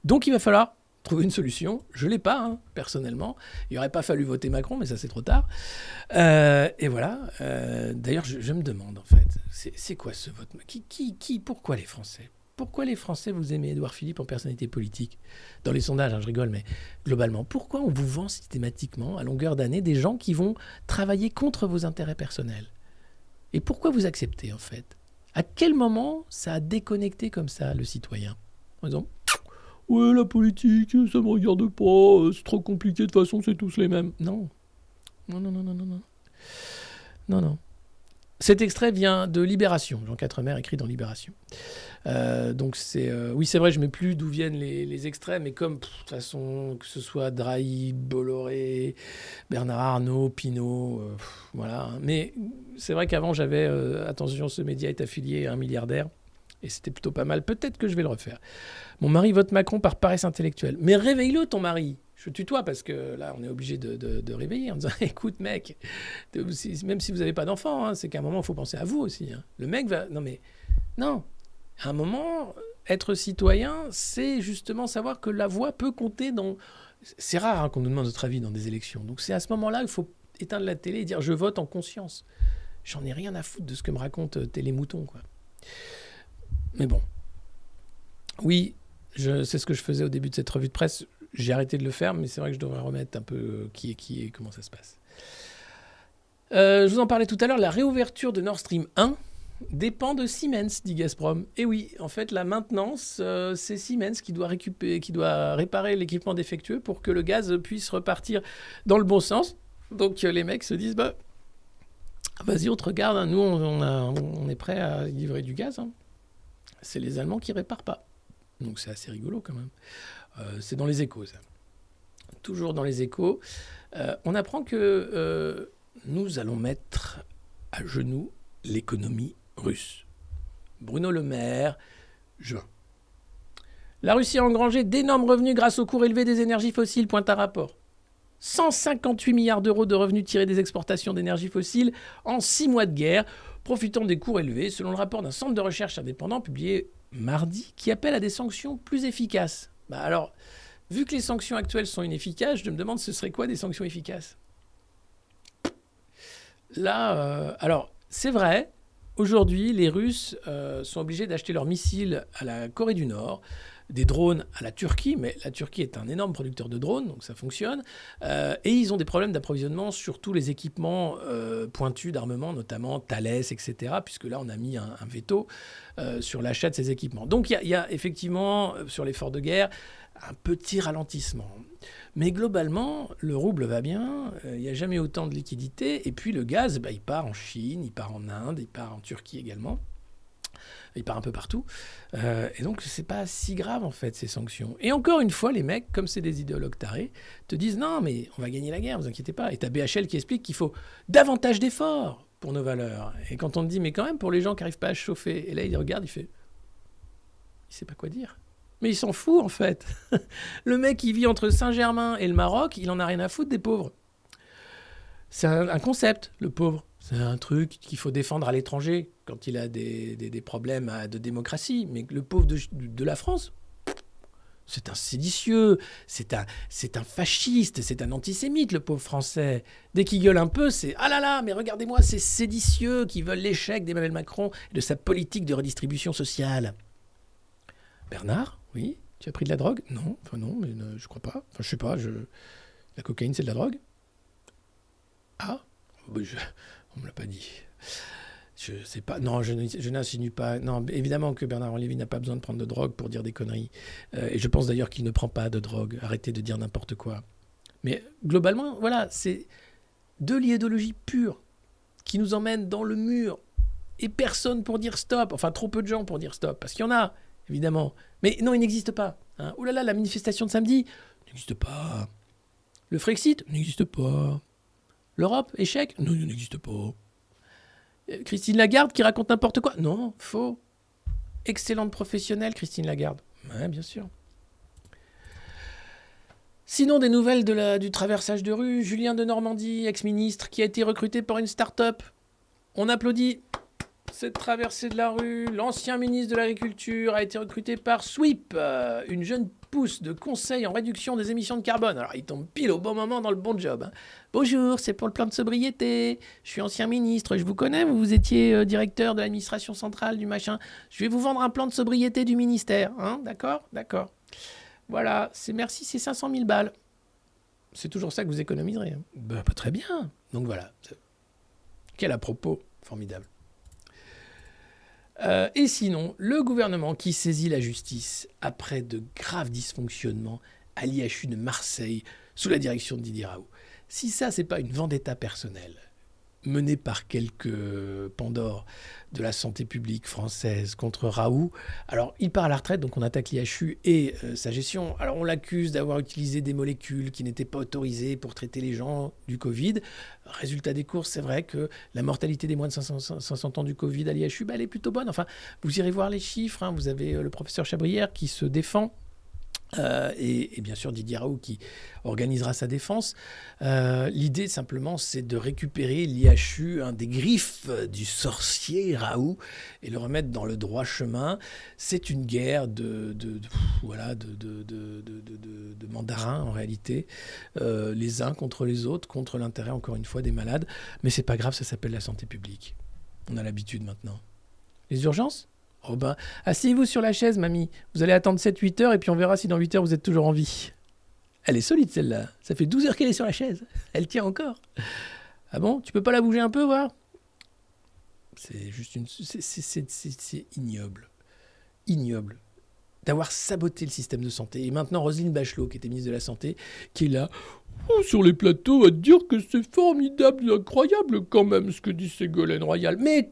Donc il va falloir trouver une solution. Je ne l'ai pas, personnellement. Il n'aurait pas fallu voter Macron, mais ça c'est trop tard. Et voilà. D'ailleurs, je me demande en fait, c'est quoi ce vote ? Pourquoi les Français ? Pourquoi les Français vous aimez Édouard Philippe en personnalité politique ? Dans les sondages, je rigole, mais globalement, pourquoi on vous vend systématiquement à longueur d'année des gens qui vont travailler contre vos intérêts personnels ? Et pourquoi vous acceptez, en fait ? À quel moment ça a déconnecté comme ça le citoyen ? En disant, Ouais, la politique, ça me regarde pas, c'est trop compliqué, de toute façon, c'est tous les mêmes. Non. Non, non, non, non, non, non. Non, non. Cet extrait vient de Libération. Jean Quatremer écrit dans Libération. Donc c'est... oui, c'est vrai, je ne mets plus d'où viennent les extraits, mais comme, de toute façon, que ce soit Drahi, Bolloré, Bernard Arnault, Pinault, voilà. Mais c'est vrai qu'avant, j'avais... attention, ce média est affilié à un milliardaire. Et c'était plutôt pas mal. Peut-être que je vais le refaire. Mon mari vote Macron par paresse intellectuelle. Mais réveille-le, ton mari. Je tutoie parce que là, on est obligé de réveiller en disant « Écoute, mec, même si vous n'avez pas d'enfant, hein, c'est qu'à un moment, il faut penser à vous aussi. Hein. » Le mec va... Non, mais... Non. À un moment, être citoyen, c'est justement savoir que la voix peut compter dans... C'est rare hein, qu'on nous demande notre avis dans des élections. Donc c'est à ce moment-là qu'il faut éteindre la télé et dire « Je vote en conscience. » J'en ai rien à foutre de ce que me raconte Télémouton, quoi. Mais bon. Oui, c'est ce que je faisais au début de cette revue de presse. J'ai arrêté de le faire, mais c'est vrai que je devrais remettre un peu qui est qui et comment ça se passe. Je vous en parlais tout à l'heure, la réouverture de Nord Stream 1 dépend de Siemens, dit Gazprom. Et oui, en fait, la maintenance, c'est Siemens qui doit réparer l'équipement défectueux pour que le gaz puisse repartir dans le bon sens. Donc les mecs se disent, bah, vas-y, on te regarde, hein. Nous, on est prêt à livrer du gaz. Hein. C'est les Allemands qui réparent pas. Donc c'est assez rigolo quand même. C'est dans les Échos, ça. Toujours dans les Échos. On apprend que nous allons mettre à genoux l'économie russe. Bruno Le Maire, juin. La Russie a engrangé d'énormes revenus grâce au cours élevé des énergies fossiles, pointe un rapport. 158 milliards d'euros de revenus tirés des exportations d'énergie fossile en 6 mois de guerre, profitant des cours élevés, selon le rapport d'un centre de recherche indépendant publié mardi, qui appelle à des sanctions plus efficaces. Bah alors, vu que les sanctions actuelles sont inefficaces, je me demande ce serait quoi des sanctions efficaces. Là, alors, c'est vrai, aujourd'hui, les Russes sont obligés d'acheter leurs missiles à la Corée du Nord, des drones à la Turquie, mais la Turquie est un énorme producteur de drones, donc ça fonctionne. Et ils ont des problèmes d'approvisionnement sur tous les équipements pointus d'armement, notamment Thales, etc., puisque là, on a mis un veto sur l'achat de ces équipements. Donc, il y a effectivement, sur l'effort de guerre, un petit ralentissement. Mais globalement, le rouble va bien, il n'y a jamais autant de liquidités, et puis le gaz, il part en Chine, il part en Inde, il part en Turquie également. Il part un peu partout. Et donc, c'est pas si grave, en fait, ces sanctions. Et encore une fois, les mecs, comme c'est des idéologues tarés, te disent « Non, mais on va gagner la guerre, vous inquiétez pas. » Et t'as BHL qui explique qu'il faut davantage d'efforts pour nos valeurs. Et quand on te dit « Mais quand même, pour les gens qui n'arrivent pas à se chauffer. » Et là, il regarde, il fait « Il sait pas quoi dire. » Mais il s'en fout, en fait. Le mec, il vit entre Saint-Germain et le Maroc, il en a rien à foutre des pauvres. C'est un concept, le pauvre. C'est un truc qu'il faut défendre à l'étranger quand il a des problèmes de démocratie. Mais le pauvre de la France, c'est un séditieux, c'est un fasciste, c'est un antisémite, le pauvre français. Dès qu'il gueule un peu, c'est « Ah là là, mais regardez-moi ces séditieux qui veulent l'échec d'Emmanuel Macron et de sa politique de redistribution sociale. » Bernard, oui, tu as pris de la drogue ? Non, enfin non, mais je crois pas. Enfin, je sais pas, la cocaïne, c'est de la drogue ? Ah, on me l'a pas dit. Je sais pas. Non, je n'insinue pas. Non, évidemment que Bernard-Henri Lévy n'a pas besoin de prendre de drogue pour dire des conneries. Et je pense d'ailleurs qu'il ne prend pas de drogue. Arrêtez de dire n'importe quoi. Mais globalement, voilà, c'est de l'idéologie pure qui nous emmène dans le mur. Et personne pour dire stop. Enfin, trop peu de gens pour dire stop. Parce qu'il y en a, évidemment. Mais non, il n'existe pas. Hein. Oh là là, la manifestation de samedi n'existe pas. Le Frexit n'existe pas. L'Europe, échec ? Non, il n'existe pas. Christine Lagarde qui raconte n'importe quoi ? Non, faux. Excellente professionnelle, Christine Lagarde. Ouais, bien sûr. Sinon, des nouvelles du traversage de rue. Julien de Normandie, ex-ministre, qui a été recruté par une start-up. On applaudit cette traversée de la rue. L'ancien ministre de l'Agriculture a été recruté par Sweep, une jeune pousse de conseil en réduction des émissions de carbone. Alors, il tombe pile au bon moment dans le bon job. Hein. Bonjour, c'est pour le plan de sobriété. Je suis ancien ministre, je vous connais, vous étiez directeur de l'administration centrale du machin. Je vais vous vendre un plan de sobriété du ministère. Hein, d'accord ? D'accord. Voilà, merci, c'est 500 000 balles. C'est toujours ça que vous économiserez. Hein. Ben, pas très bien. Donc voilà. Quel à propos. Formidable. Et sinon, le gouvernement qui saisit la justice après de graves dysfonctionnements à l'IHU de Marseille sous la direction de Didier Raoult. Si ça, c'est pas une vendetta personnelle menée par quelques pandores de la santé publique française contre Raoult, alors il part à la retraite, donc on attaque l'IHU et sa gestion. Alors on l'accuse d'avoir utilisé des molécules qui n'étaient pas autorisées pour traiter les gens du Covid. Résultat des courses, c'est vrai que la mortalité des moins de 500 ans du Covid à l'IHU, elle est plutôt bonne. Enfin, vous irez voir les chiffres, hein. Vous avez le professeur Chabrière qui se défend. Et bien sûr Didier Raoult qui organisera sa défense. L'idée simplement c'est de récupérer l'IHU des griffes du sorcier Raoult et le remettre dans le droit chemin. C'est une guerre de mandarins en réalité, les uns contre les autres, contre l'intérêt encore une fois des malades, mais c'est pas grave, ça s'appelle la santé publique. On a l'habitude maintenant. Les urgences ? Oh ben, asseyez-vous sur la chaise, mamie. Vous allez attendre 7-8 heures et puis on verra si dans 8 heures vous êtes toujours en vie. Elle est solide, celle-là. Ça fait 12 heures qu'elle est sur la chaise. Elle tient encore. Ah bon ? Tu peux pas la bouger un peu, voir ? C'est juste c'est ignoble. Ignoble d'avoir saboté le système de santé. Et maintenant, Roselyne Bachelot, qui était ministre de la Santé, qui est là... sur les plateaux, à dire que c'est formidable, incroyable quand même, ce que dit Ségolène Royal. Mais...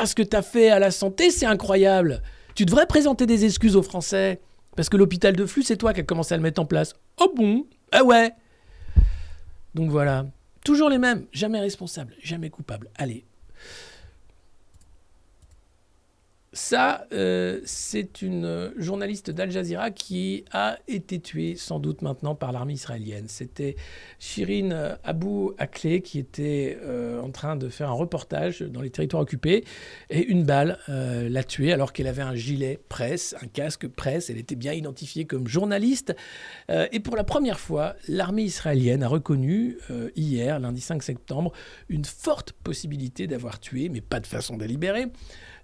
ce que t'as fait à la santé, c'est incroyable. Tu devrais présenter des excuses aux Français. Parce que l'hôpital de flux, c'est toi qui as commencé à le mettre en place. Oh bon ? Ah ouais. Donc voilà. Toujours les mêmes. Jamais responsables. Jamais coupables. Allez. Ça, c'est une journaliste d'Al Jazeera qui a été tuée, sans doute maintenant, par l'armée israélienne. C'était Shirin Abu Akleh qui était en train de faire un reportage dans les territoires occupés. Et une balle l'a tuée alors qu'elle avait un gilet presse, un casque presse. Elle était bien identifiée comme journaliste. Et pour la première fois, l'armée israélienne a reconnu hier, lundi 5 septembre, une forte possibilité d'avoir tué, mais pas de façon délibérée,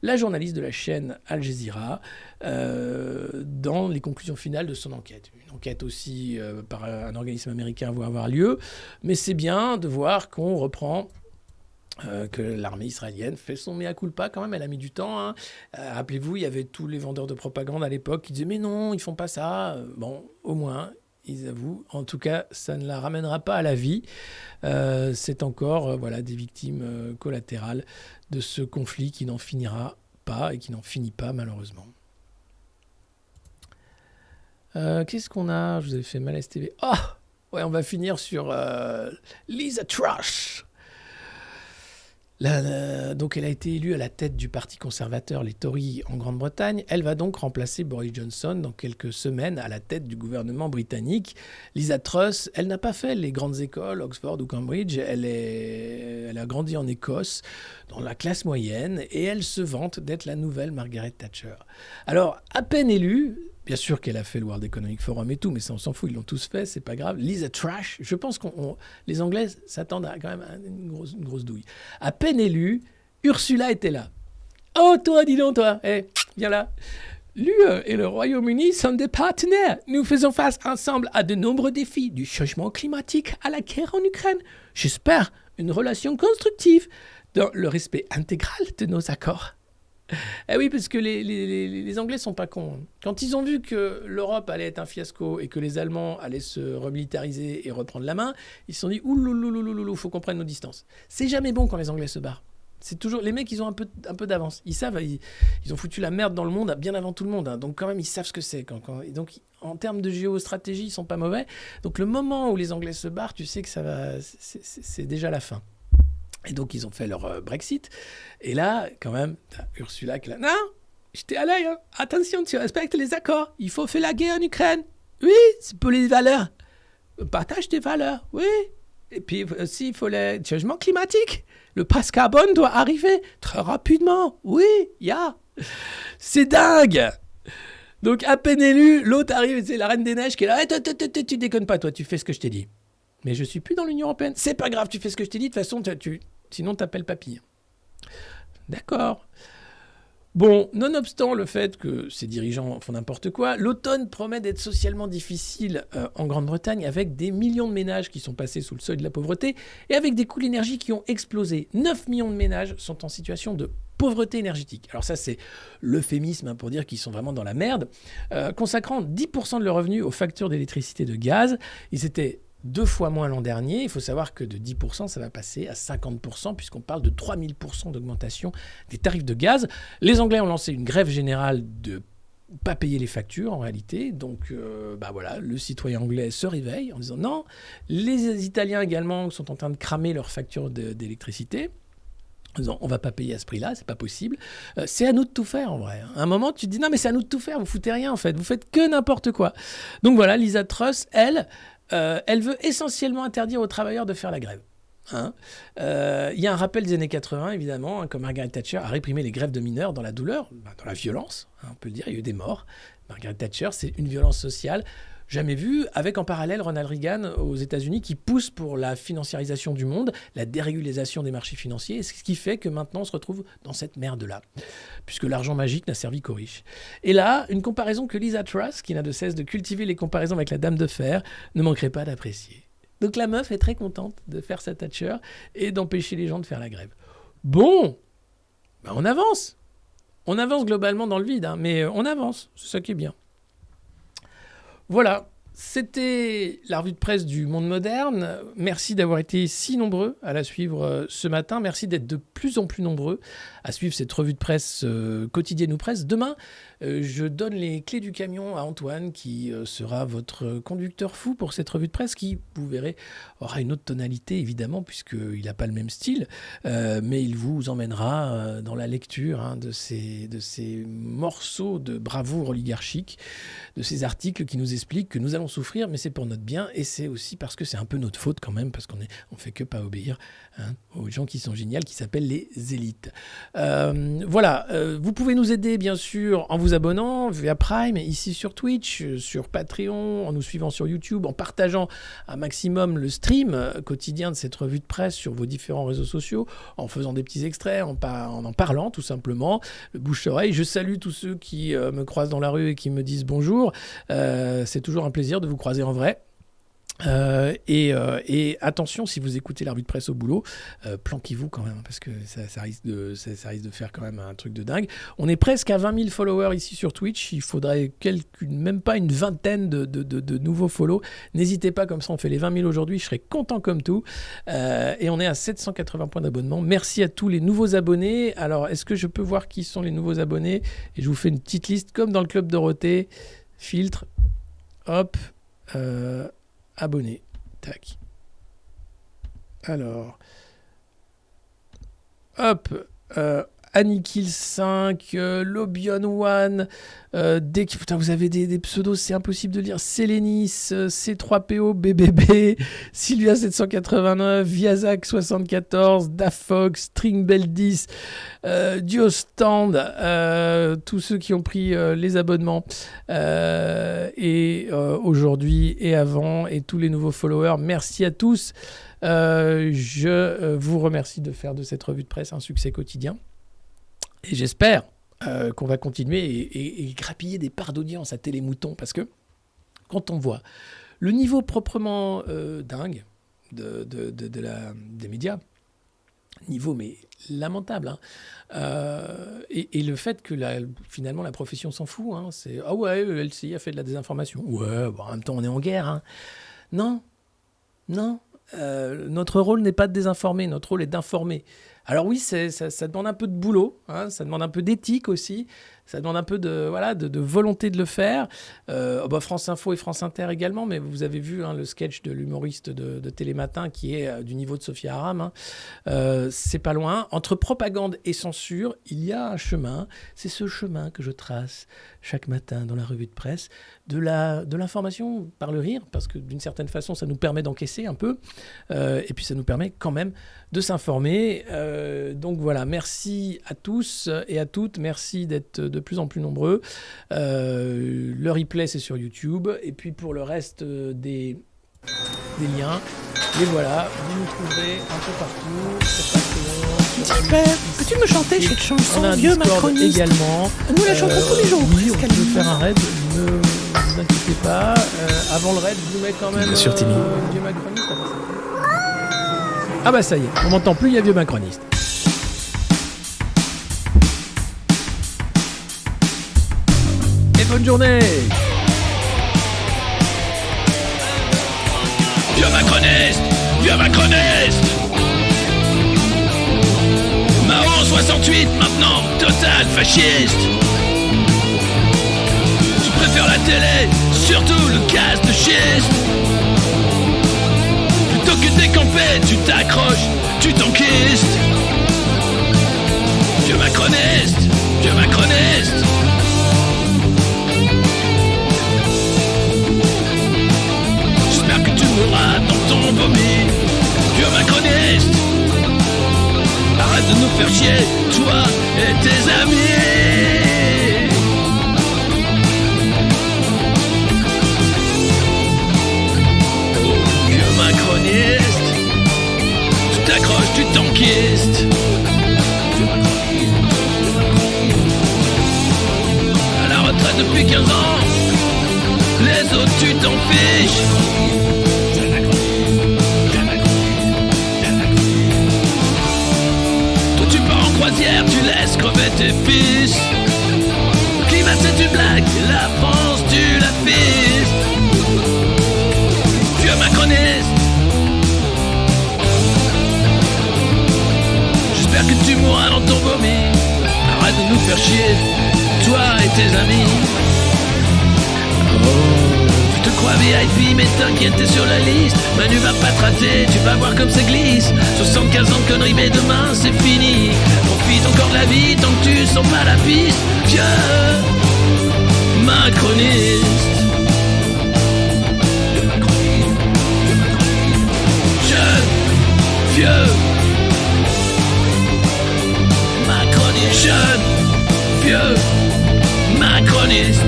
la journaliste de la chaîne Al Jazeera dans les conclusions finales de son enquête. Une enquête aussi par un organisme américain va avoir lieu, mais c'est bien de voir qu'on reprend que l'armée israélienne fait son mea culpa quand même, elle a mis du temps. Hein. Rappelez-vous, il y avait tous les vendeurs de propagande à l'époque qui disaient « mais non, ils font pas ça ». Bon, au moins... ils avouent. En tout cas, ça ne la ramènera pas à la vie. C'est encore des victimes collatérales de ce conflit qui n'en finira pas et qui n'en finit pas, malheureusement. Qu'est-ce qu'on a ? Je vous avais fait Malaise TV. Ouais, on va finir sur Liz Truss. Donc elle a été élue à la tête du parti conservateur, les Tories, en Grande-Bretagne. Elle va donc remplacer Boris Johnson dans quelques semaines à la tête du gouvernement britannique. Liz Truss, elle n'a pas fait les grandes écoles, Oxford ou Cambridge. Elle a grandi en Écosse, dans la classe moyenne, et elle se vante d'être la nouvelle Margaret Thatcher. Alors, à peine élue... Bien sûr qu'elle a fait le World Economic Forum et tout, mais ça, on s'en fout, ils l'ont tous fait, c'est pas grave. Liz Truss, je pense que les Anglais s'attendent à quand même à une grosse douille. À peine élue, Ursula était là. Oh, toi, dis donc, toi, viens là. L'UE et le Royaume-Uni sont des partenaires. Nous faisons face ensemble à de nombreux défis, du changement climatique à la guerre en Ukraine. J'espère une relation constructive dans le respect intégral de nos accords. Eh oui, parce que les Anglais sont pas cons. Quand ils ont vu que l'Europe allait être un fiasco et que les Allemands allaient se remilitariser et reprendre la main, ils se sont dit « Oulouloulouloulou, faut qu'on prenne nos distances ». C'est jamais bon quand les Anglais se barrent. C'est toujours les mecs, ils ont un peu d'avance. Ils savent, ils ont foutu la merde dans le monde bien avant tout le monde. Hein. Donc quand même, ils savent ce que c'est. Et donc en termes de géostratégie, ils sont pas mauvais. Donc le moment où les Anglais se barrent, tu sais que ça va, c'est déjà la fin. Et donc, ils ont fait leur Brexit. Et là, quand même, Ursula qui est là. Non, j'étais à l'œil. Hein. Attention, tu respectes les accords. Il faut faire la guerre en Ukraine. Oui, c'est pour les valeurs. Partage tes valeurs. Oui. Et puis aussi, il faut le changement climatique. Le pass carbone doit arriver très rapidement. Oui, c'est dingue. Donc, à peine élu, l'autre arrive, c'est la Reine des Neiges qui est là. Tu déconnes pas, toi, tu fais ce que je t'ai dit. Mais je suis plus dans l'Union européenne. C'est pas grave, tu fais ce que je t'ai dit. De toute façon, sinon, t'appelles papy. D'accord. Bon, nonobstant le fait que ces dirigeants font n'importe quoi, l'automne promet d'être socialement difficile en Grande-Bretagne avec des millions de ménages qui sont passés sous le seuil de la pauvreté et avec des coûts de l'énergie qui ont explosé. 9 millions de ménages sont en situation de pauvreté énergétique. Alors ça, c'est l'euphémisme pour dire qu'ils sont vraiment dans la merde. Consacrant 10% de leurs revenus aux factures d'électricité et de gaz, ils étaient 2 fois moins l'an dernier. Il faut savoir que de 10%, ça va passer à 50%, puisqu'on parle de 3000% d'augmentation des tarifs de gaz. Les Anglais ont lancé une grève générale de pas payer les factures en réalité, donc voilà, le citoyen anglais se réveille en disant non. Les Italiens également sont en train de cramer leurs factures d'électricité en disant on va pas payer à ce prix-là, c'est pas possible. C'est à nous de tout faire en vrai. À un moment tu te dis non mais c'est à nous de tout faire, vous foutez rien en fait, vous faites que n'importe quoi. Donc voilà, Liz Truss, elle veut essentiellement interdire aux travailleurs de faire la grève. Il y a un rappel des années 80, évidemment, comme Margaret Thatcher a réprimé les grèves de mineurs dans la douleur, dans la violence, on peut le dire, il y a eu des morts. Margaret Thatcher, c'est une violence sociale jamais vue, avec en parallèle Ronald Reagan aux États-Unis qui pousse pour la financiarisation du monde, la dérégulation des marchés financiers, ce qui fait que maintenant on se retrouve dans cette merde-là, puisque l'argent magique n'a servi qu'aux riches. Et là, une comparaison que Liz Truss, qui n'a de cesse de cultiver les comparaisons avec la Dame de Fer, ne manquerait pas d'apprécier. Donc la meuf est très contente de faire sa Thatcher et d'empêcher les gens de faire la grève. Bon, on avance. On avance globalement dans le vide, mais on avance. C'est ça qui est bien. Voilà, c'était la revue de presse du Monde Moderne. Merci d'avoir été si nombreux à la suivre ce matin. Merci d'être de plus en plus nombreux à suivre cette revue de presse quotidienne ou presse. Demain, je donne les clés du camion à Antoine qui sera votre conducteur fou pour cette revue de presse qui, vous verrez, aura une autre tonalité évidemment puisqu'il n'a pas le même style, mais il vous emmènera dans la lecture de ces morceaux de bravoure oligarchique, de ces articles qui nous expliquent que nous allons souffrir, mais c'est pour notre bien et c'est aussi parce que c'est un peu notre faute quand même parce qu'on fait que pas obéir aux gens qui sont géniaux, qui s'appellent les élites. Voilà, vous pouvez nous aider bien sûr en vous abonnant via Prime, ici sur Twitch, sur Patreon, en nous suivant sur YouTube, en partageant un maximum le stream quotidien de cette revue de presse sur vos différents réseaux sociaux, en faisant des petits extraits, en parlant tout simplement, le bouche-oreille. Je salue tous ceux qui me croisent dans la rue et qui me disent bonjour. C'est toujours un plaisir de vous croiser en vrai. Et attention, si vous écoutez la revue de presse au boulot, planquez-vous quand même, parce que ça risque de faire quand même un truc de dingue. On est presque à 20 000 followers ici sur Twitch. Il faudrait même pas une vingtaine de nouveaux follow. N'hésitez pas, comme ça on fait les 20 000 aujourd'hui, je serai content comme tout. Et on est à 780 points d'abonnement. Merci à tous les nouveaux abonnés. Alors, est-ce que je peux voir qui sont les nouveaux abonnés? Et je vous fais une petite liste, comme dans le Club Dorothée. Filtre, hop, abonnés, tac. Alors, hop, Annikil 5, Lobion One, putain, vous avez des pseudos, c'est impossible de lire. Sélénis, C3PO, BBB, Sylvia 789, Viazak 74, Dafox, Stringbell 10, Diostand, tous ceux qui ont pris les abonnements aujourd'hui et avant, et tous les nouveaux followers, merci à tous. Je vous remercie de faire de cette revue de presse un succès quotidien. Et j'espère qu'on va continuer et grappiller des parts d'audience à Télémouton, parce que quand on voit le niveau proprement dingue des médias, niveau mais lamentable, et le fait que finalement la profession s'en fout, c'est ah ouais, le LCI a fait de la désinformation, ouais, en même temps on est en guerre, non, notre rôle n'est pas de désinformer, notre rôle est d'informer. Alors oui, ça demande un peu de boulot, ça demande un peu d'éthique aussi, ça demande un peu de volonté de le faire. France Info et France Inter également, mais vous avez vu le sketch de l'humoriste de Télématin qui est du niveau de Sophia Aram. C'est pas loin. Entre propagande et censure, il y a un chemin. C'est ce chemin que je trace chaque matin dans la revue de presse, de l'information par le rire, parce que d'une certaine façon, ça nous permet d'encaisser un peu, et puis ça nous permet quand même de s'informer. Donc voilà, merci à tous et à toutes, merci d'être de plus en plus nombreux. Le replay, c'est sur YouTube, et puis pour le reste des liens, les voilà, vous nous trouverez un peu partout, sur Patreon, Père, peux-tu me chanter cette chanson, vieux macroniste également. Nous la chantons tous les jours. Oui, on peut faire un raid, ne vous inquiétez pas. Avant le raid, je vous mets quand même vieux macroniste. Ah bah ça y est, on m'entend plus, il y a vieux macroniste. bonne journée. Vieux macroniste, vieux macroniste. Mao 68 maintenant, total fasciste. Tu préfères la télé, surtout le gaz de schiste. Plutôt que décamper, tu t'accroches, tu t'enquistes. Vieux macroniste, vieux macroniste. J'espère que tu mourras dans ton vomi. Vieux macroniste. Arrête de nous faire chier, toi et tes amis. Oh, vieux macroniste. Tu t'accroches, tu t'enquistes. À la retraite depuis 15 ans, les autres tu t'en fiches. Toi tu pars en croisière, tu laisses crever tes fils. Le climat c'est une blague, la France tu la fistes. Vieux macroniste. J'espère que tu mourras dans ton vomi. Arrête de nous faire chier, toi et tes amis. Oh, tu te crois VIP, mais t'inquiète, t'es sur la liste. Manu va pas te rater, tu vas voir comme ça glisse. 75 ans de conneries, mais demain c'est fini. Profite encore de la vie tant que tu sens pas la piste. Vieux macroniste. Jeune, vieux macroniste. Jeune, vieux macroniste.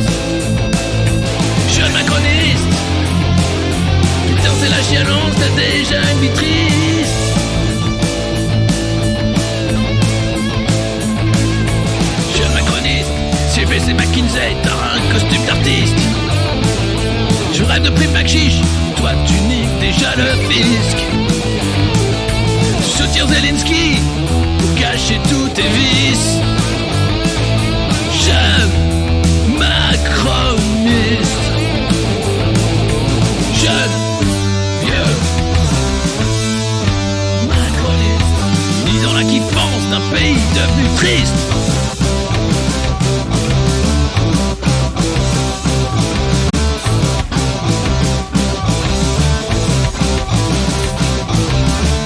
Jeune macroniste. Putain c'est la chialance, t'as déjà une vie triste. Jeune macroniste. CBC McKinsey, t'as un costume d'artiste. Je rêve de prime chiche, toi tu niques déjà le fisc. Tu soutiens Zelensky pour cacher tous tes vices. Jeune macroniste. Jeune, vieux macroniste. Ni dans la kiffance d'un pays devenu triste.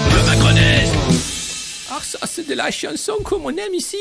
Vieux macroniste. Ah ça c'est de la chanson comme on aime ici.